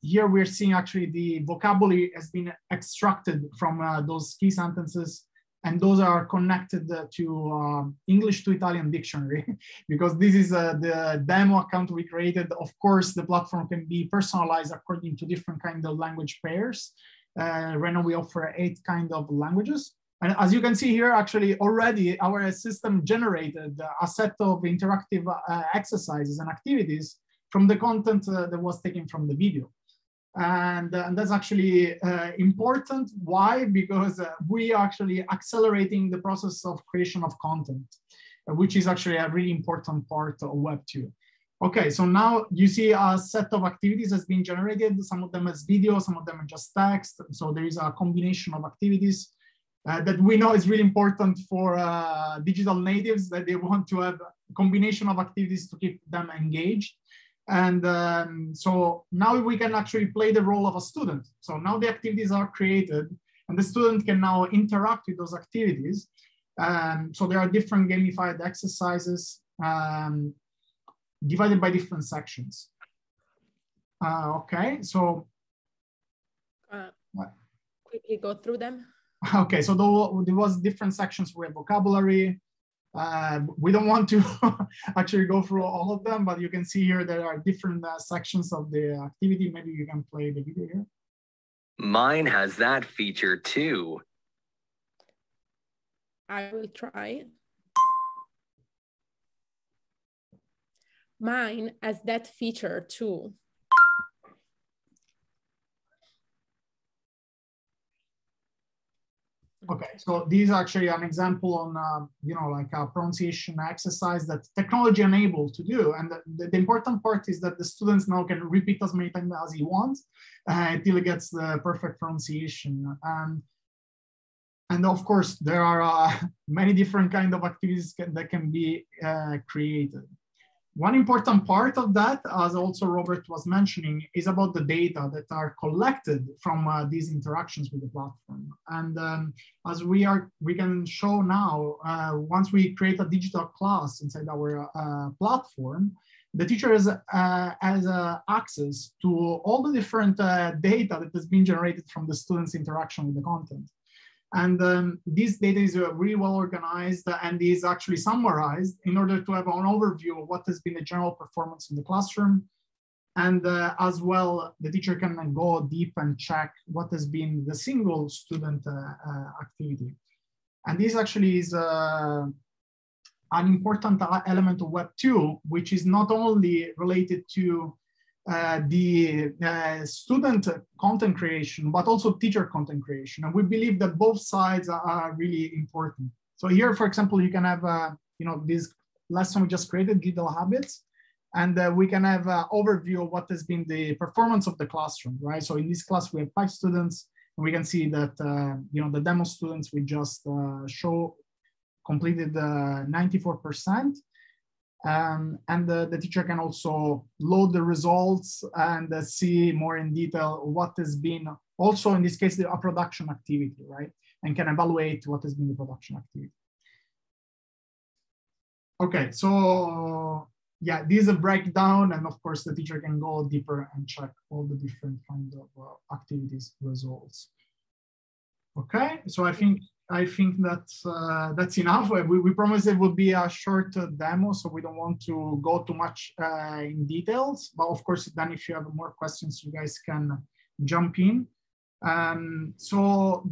here we're seeing actually the vocabulary has been extracted from those key sentences, and those are connected to English to Italian dictionary, because this is the demo account we created. Of course, the platform can be personalized according to different kind of language pairs. Right now we offer 8 kind of languages. And as you can see here, actually already our system generated a set of interactive exercises and activities from the content that was taken from the video. And that's actually important. Why? Because we are actually accelerating the process of creation of content, which is actually a really important part of Web 2. Okay, so now you see a set of activities has been generated. Some of them as video, some of them are just text. So there is a combination of activities that we know is really important for digital natives, that they want to have a combination of activities to keep them engaged. And so now we can actually play the role of a student. So now the activities are created, and the student can now interact with those activities. So there are different gamified exercises divided by different sections. Okay, so quickly go through them. Okay, so there was different sections for vocabulary. We don't want to actually go through all of them, but you can see here there are different sections of the activity. Maybe you can play the video here. Mine has that feature too. I will try. Mine has that feature too. Okay, so this is actually an example on, like a pronunciation exercise that technology enabled to do. And the important part is that the students now can repeat as many times as he wants until he gets the perfect pronunciation. And of course, there are many different kind of activities that can be created. One important part of that, as also Robert was mentioning, is about the data that are collected from these interactions with the platform. And as we can show now, once we create a digital class inside our platform, the teacher has access to all the different data that has been generated from the students' interaction with the content. And this data is really well organized and is actually summarized in order to have an overview of what has been the general performance in the classroom. And as well, the teacher can then go deep and check what has been the single student activity. And this actually is an important element of Web 2, which is not only related to the student content creation, but also teacher content creation. And we believe that both sides are really important. So here, for example, you can have, this lesson we just created, digital habits, and we can have an overview of what has been the performance of the classroom, right? So in this class, we have 5 students, and we can see that, the demo students we just show completed 94%. And the teacher can also load the results and see more in detail what has been also, in this case, a production activity, right? And can evaluate what has been the production activity. Okay, so yeah, this is a breakdown, and of course the teacher can go deeper and check all the different kinds of activities results. Okay, so I think that's enough. We promised it would be a short demo, so we don't want to go too much in details. But of course, then if you have more questions, you guys can jump in. So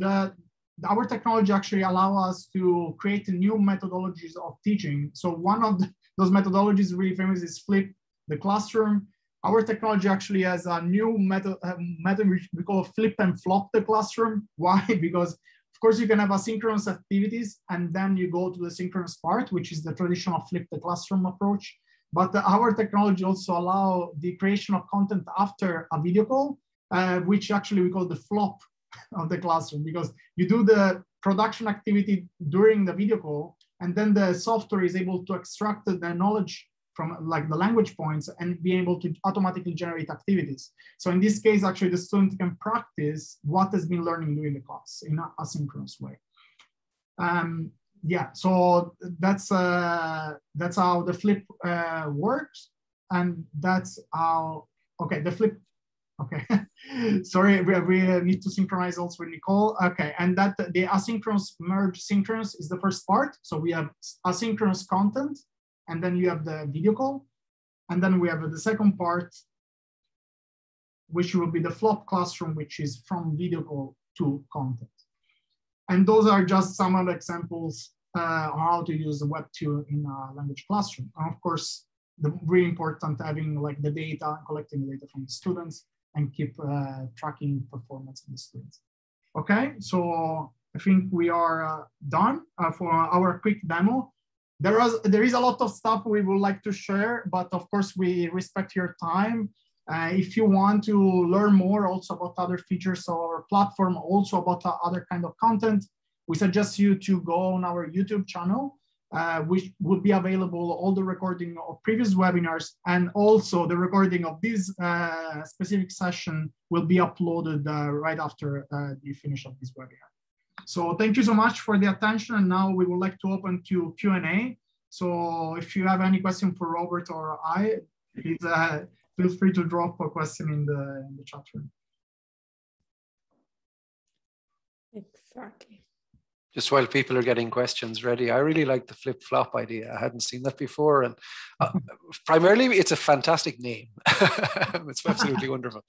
our technology actually allows us to create new methodologies of teaching. So one of those methodologies really famous is Flip the Classroom. Our technology actually has a new method we call Flip and Flop the Classroom. Why? Because of course you can have asynchronous activities and then you go to the synchronous part, which is the traditional Flip the Classroom approach. But our technology also allows the creation of content after a video call, which actually we call the flop of the classroom, because you do the production activity during the video call, and then the software is able to extract the knowledge from like the language points and be able to automatically generate activities. So in this case, actually the student can practice what has been learning during the class in an asynchronous way. Yeah, so that's how the Flip works, and that's how, okay, the Flip, okay, sorry, we need to synchronize also with Nicole. Okay, and that the asynchronous merge synchronous is the first part. So we have asynchronous content, and then you have the video call. And then we have the second part, which will be the flop classroom, which is from video call to content. And those are just some of the examples on how to use the Web 2 in a language classroom. And of course, the really important having like the data, collecting the data from the students, and keep tracking performance of the students. Okay, so I think we are done for our quick demo. There is a lot of stuff we would like to share, but of course we respect your time. If you want to learn more also about other features of our platform, also about other kind of content, we suggest you to go on our YouTube channel, which would be available all the recording of previous webinars, and also the recording of this specific session will be uploaded right after the finish of this webinar. So thank you so much for the attention. And now we would like to open to Q&A. So if you have any question for Robert or I, please feel free to drop a question in the chat room. Exactly. Just while people are getting questions ready, I really like the flip-flop idea. I hadn't seen that before. And primarily, it's a fantastic name. It's absolutely wonderful.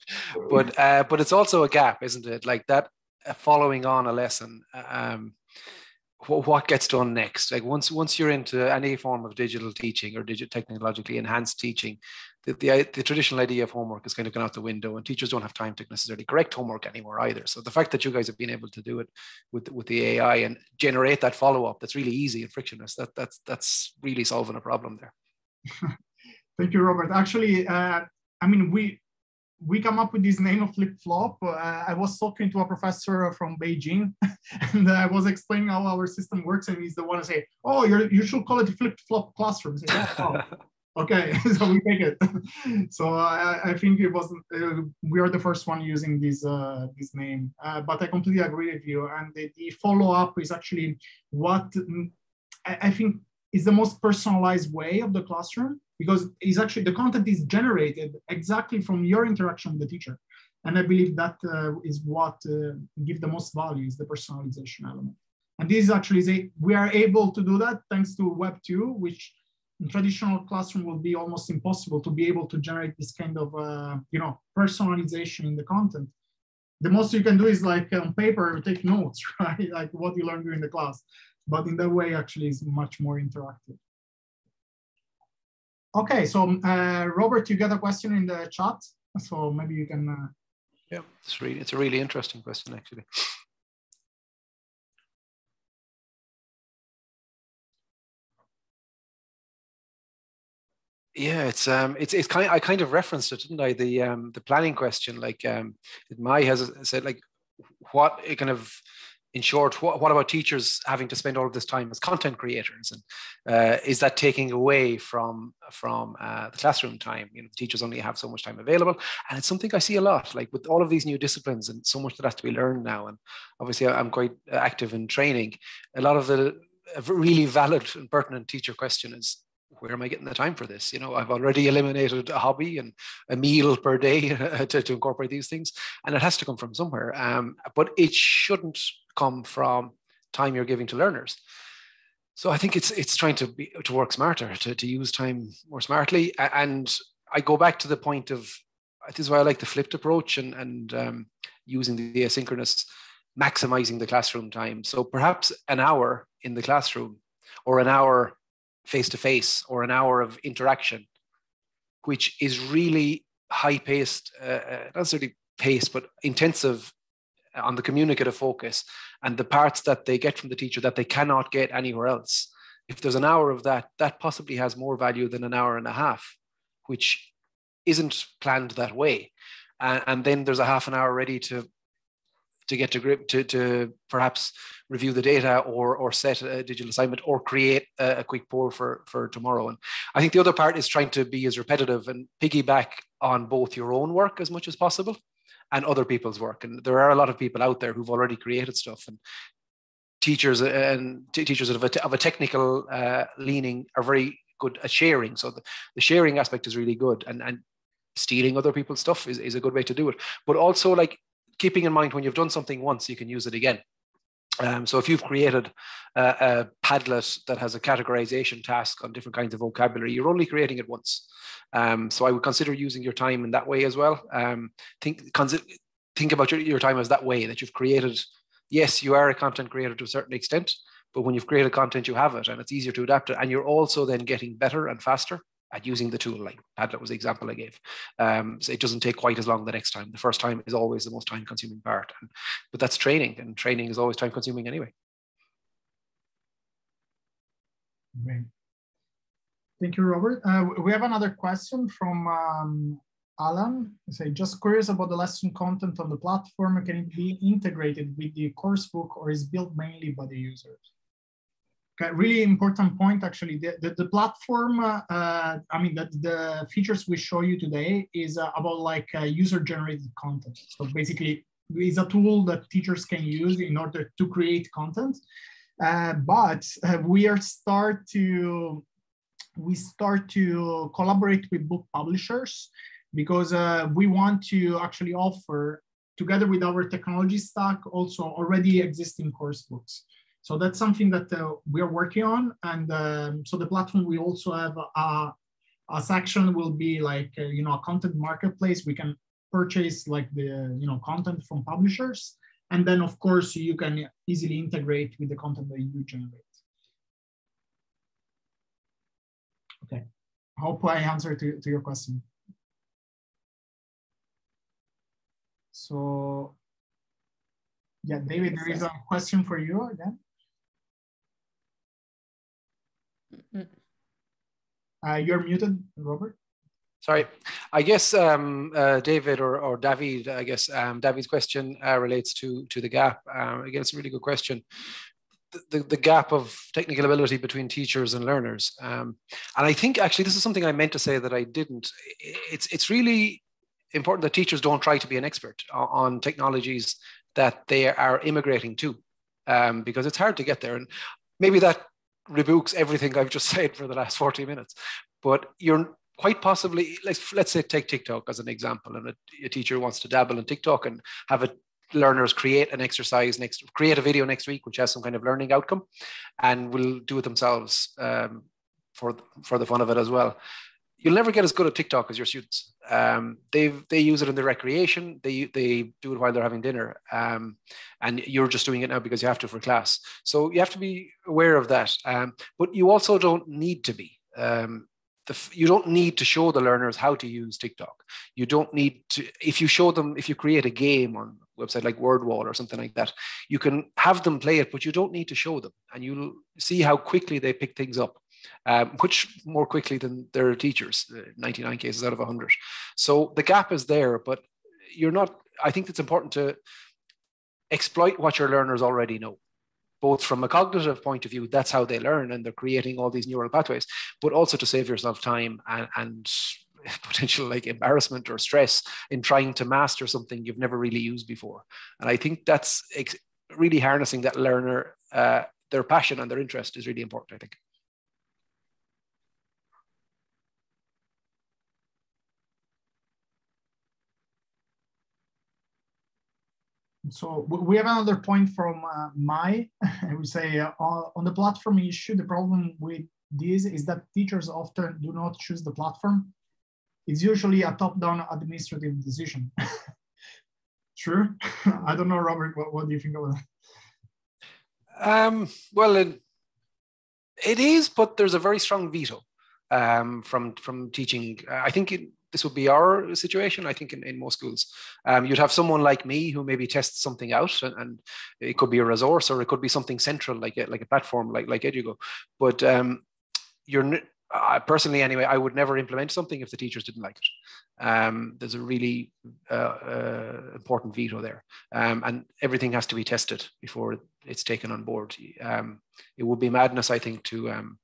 But it's also a gap, isn't it? Like that, following on a lesson, what gets done next? Like once you're into any form of digital teaching or technologically enhanced teaching, the traditional idea of homework is kind of gone out the window, and teachers don't have time to necessarily correct homework anymore either. So the fact that you guys have been able to do it with the AI and generate that follow-up that's really easy and frictionless, that's really solving a problem there. Thank you, Robert. Actually, I mean, we come up with this name of flip-flop. I was talking to a professor from Beijing, and I was explaining how our system works, and he's the one to say, "Oh, you should call it flip-flop classroom." Say, "Oh, okay," so we take it. So I think it wasn't. We are the first one using this name, but I completely agree with you. And the follow-up is actually what I think is the most personalized way of the classroom, because it's actually the content is generated exactly from your interaction with the teacher. And I believe that is what gives the most value, is the personalization element. And this actually is we are able to do that thanks to Web 2, which in traditional classroom will be almost impossible to be able to generate this kind of personalization in the content. The most you can do is like on paper, take notes, right? Like what you learned during the class. But in that way, actually, is much more interactive. Okay, so Robert, you got a question in the chat, so maybe you can. Yeah, it's a really interesting question, actually. Yeah, it's kind of, I kind of referenced it, didn't I? The planning question, like Mai has said, like what it kind of, in short, what about teachers having to spend all of this time as content creators, and is that taking away from the classroom time? You know, the teachers only have so much time available, and it's something I see a lot, like with all of these new disciplines and so much that has to be learned now. And obviously, I'm quite active in training. A lot of the really valid and pertinent teacher question is, where am I getting the time for this? You know, I've already eliminated a hobby and a meal per day to incorporate these things, and it has to come from somewhere. But it shouldn't come from time you're giving to learners. So I think it's trying to work smarter, to use time more smartly. And I go back to the point of, this is why I like the flipped approach and using the asynchronous, maximizing the classroom time. So perhaps an hour in the classroom, or an hour face-to-face, or an hour of interaction, which is really high-paced, not necessarily paced, but intensive on the communicative focus and the parts that they get from the teacher that they cannot get anywhere else. If there's an hour of that, that possibly has more value than an hour and a half, which isn't planned that way. And then there's a half an hour ready to get to grip, to perhaps review the data, or set a digital assignment, or create a quick poll for tomorrow. And I think the other part is trying to be as repetitive and piggyback on both your own work as much as possible and other people's work. And there are a lot of people out there who've already created stuff, and teachers of a technical leaning are very good at sharing. So the sharing aspect is really good, and stealing other people's stuff is a good way to do it. But also, like, keeping in mind, when you've done something once, you can use it again. So if you've created a Padlet that has a categorization task on different kinds of vocabulary, you're only creating it once. So I would consider using your time in that way as well. Think about your time as that way, that you've created. Yes, you are a content creator to a certain extent, but when you've created content, you have it, and it's easier to adapt it. And you're also then getting better and faster at using the tool. Like Padlet was the example I gave. So it doesn't take quite as long the next time. The first time is always the most time-consuming part, but that's training, and training is always time-consuming anyway. Great. Thank you, Robert. We have another question from Alan. Say, just curious about the lesson content on the platform. Can it be integrated with the course book, or is built mainly by the users? Okay, really important point, actually. The platform, the features we show you today is about like user-generated content. So basically, it's a tool that teachers can use in order to create content. But we start to collaborate with book publishers, because we want to actually offer, together with our technology stack, also already existing course books. So that's something that we are working on. And so the platform, we also have a section will be like, a content marketplace. We can purchase like the, content from publishers. And then of course you can easily integrate with the content that you generate. Okay, I hope I answered to your question. So yeah, David, there is a question for you again. You're muted, Robert. Sorry, I guess David or David, I guess David's question relates to the gap. Again, it's a really good question. The gap of technical ability between teachers and learners. And I think actually this is something I meant to say that I didn't. It's really important that teachers don't try to be an expert on technologies that they are immigrating to, because it's hard to get there. And maybe that rebukes everything I've just said for the last 40 minutes, but quite possibly, let's say take TikTok as an example, and a teacher wants to dabble in TikTok and have learners create an exercise create a video next week which has some kind of learning outcome, and will do it themselves for the fun of it as well. You'll never get as good at TikTok as your students. They use it in the recreation. They do it while they're having dinner, and you're just doing it now because you have to for class. So you have to be aware of that. But you also don't need to be. You don't need to show the learners how to use TikTok. You don't need to. If you create a game on a website like WordWall or something like that, you can have them play it, but you don't need to show them, and you'll see how quickly they pick things up. Much more quickly than their teachers, 99 cases out of 100. So the gap is there, but I think it's important to exploit what your learners already know, both from a cognitive point of view, that's how they learn and they're creating all these neural pathways, but also to save yourself time and potential like embarrassment or stress in trying to master something you've never really used before. And I think that's really harnessing that learner, their passion and their interest is really important, I think. So we have another point from Mai. We say on the platform issue, the problem with this is that teachers often do not choose the platform. It's usually a top-down administrative decision. True? I don't know, Robert, what do you think about that? Well, it is, but there's a very strong veto from teaching. I think this would be our situation. I think in most schools, you'd have someone like me who maybe tests something out, and it could be a resource or it could be something central like a platform like Edugo. But personally, anyway, I would never implement something if the teachers didn't like it. There's a really important veto there, and everything has to be tested before it's taken on board. It would be madness, I think, to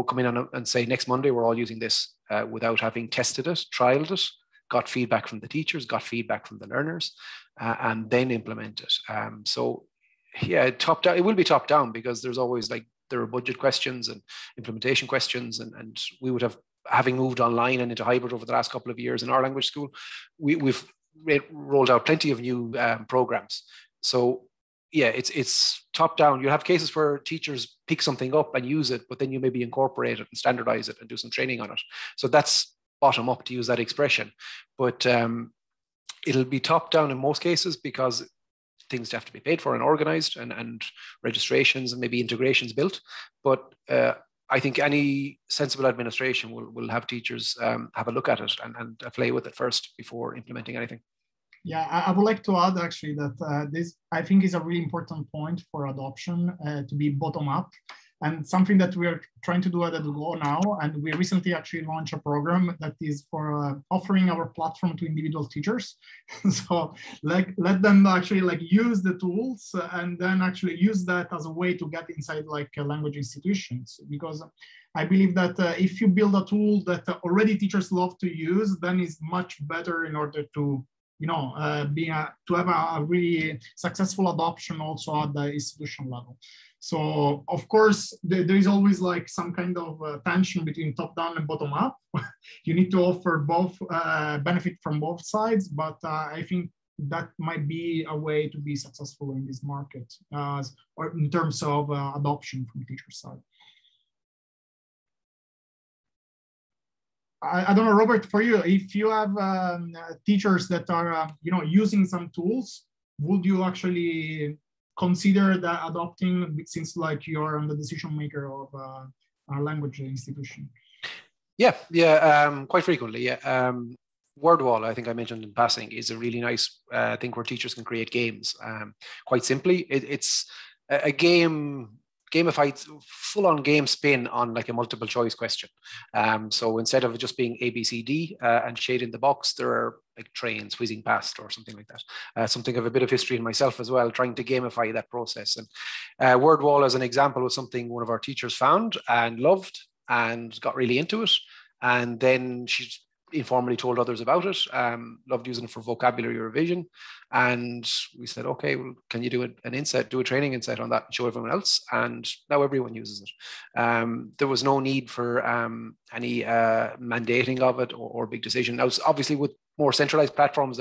come in and say next Monday we're all using this without having tested it, trialed it, got feedback from the teachers, got feedback from the learners, and then implement it. So yeah, top down. It will be top down because there's always there are budget questions and implementation questions, and we would have, having moved online and into hybrid over the last couple of years in our language school, we've rolled out plenty of new programs. So yeah, it's top down. You have cases where teachers pick something up and use it, but then you maybe incorporate it and standardize it and do some training on it. So that's bottom up, to use that expression. But it'll be top down in most cases because things have to be paid for and organized, and registrations and maybe integrations built. But I think any sensible administration will have teachers have a look at it and play with it first before implementing anything. Yeah, I would like to add actually that this, I think, is a really important point for adoption to be bottom up, and something that we are trying to do at Edugo now. And we recently actually launched a program that is for offering our platform to individual teachers. So let them actually use the tools and then actually use that as a way to get inside language institutions. Because I believe that if you build a tool that already teachers love to use, then it's much better in order to to have a really successful adoption also at the institution level. So of course, there is always some kind of tension between top down and bottom up. You need to offer both, benefit from both sides, but I think that might be a way to be successful in this market, or in terms of adoption from teacher side. I don't know, Robert, for you, if you have teachers that are using some tools, would you actually consider that adopting, since you're the decision maker of our language institution? Yeah, quite frequently. Yeah, WordWall, I think I mentioned in passing, is a really nice thing where teachers can create games. Quite simply, it's a gamified, full-on game spin on a multiple choice question. So instead of it just being A, B, C, D and shade in the box, there are trains whizzing past or something like that. Something of a bit of history in myself as well, trying to gamify that process. And WordWall, as an example, was something one of our teachers found and loved and got really into it. And then she informally told others about it, loved using it for vocabulary revision. And we said, okay, well, can you do an inset, do a training inset on that and show everyone else? And now everyone uses it. There was no need for any mandating of it or big decision. Now, obviously with more centralized platforms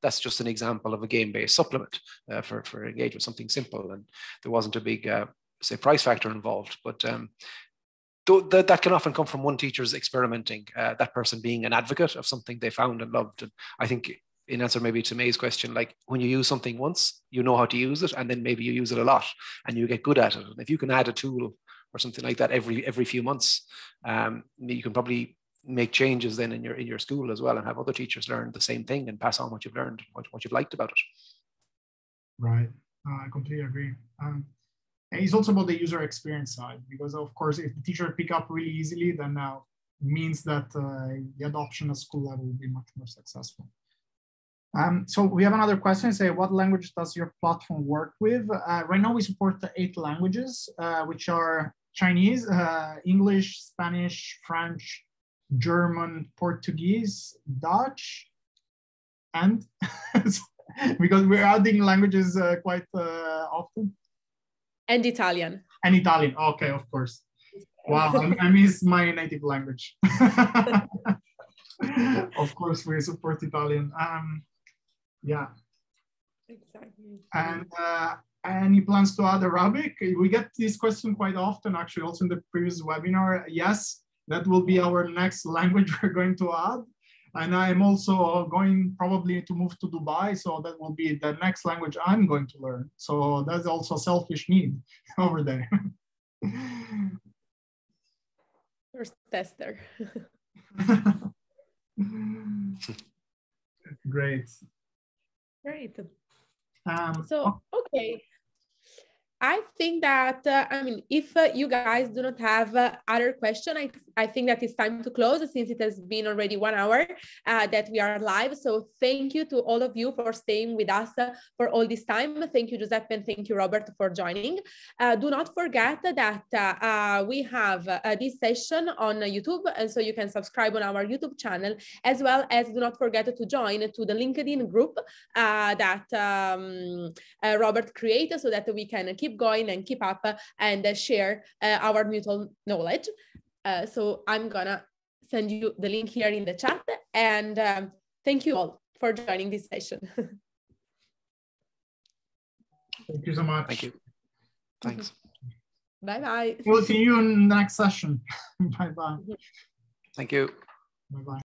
that's just an example of a game-based supplement for engage with something simple. And there wasn't a big, say, price factor involved, but that can often come from one teacher's experimenting, that person being an advocate of something they found and loved. And I think in answer maybe to May's question, like when you use something once, you know how to use it, and then maybe you use it a lot and you get good at it. And if you can add a tool or something like that every few months, you can probably make changes then in your school as well, and have other teachers learn the same thing and pass on what you've learned, what you've liked about it. Right, I completely agree. And it's also about the user experience side, because of course, if the teacher pick up really easily, then now means that the adoption at school level will be much more successful. So we have another question. Say, what language does your platform work with? Right now we support the 8 languages, which are Chinese, English, Spanish, French, German, Portuguese, Dutch, and because we're adding languages quite often. And Italian. And Italian, okay, of course. Wow, I miss my native language. Of course, we support Italian. Yeah. Exactly. And any plans to add Arabic? We get this question quite often, actually, also in the previous webinar. Yes, that will be our next language we're going to add. And I'm also going probably to move to Dubai, so that will be the next language I'm going to learn. So that's also a selfish need over there. First tester. Great. Great. So, okay. I think that, I mean, if you guys do not have other questions, I think that it's time to close, since it has been already 1 hour that we are live. So thank you to all of you for staying with us for all this time. Thank you, Giuseppe, and thank you, Robert, for joining. Do not forget that we have this session on YouTube, and so you can subscribe on our YouTube channel, as well as do not forget to join to the LinkedIn group that Robert created, so that we can keep going and keep up and share our mutual knowledge. So I'm gonna send you the link here in the chat, and thank you all for joining this session. Thank you so much. Thank you. Thanks. Bye-bye. We'll see you in the next session. Bye-bye. Thank you. Bye-bye.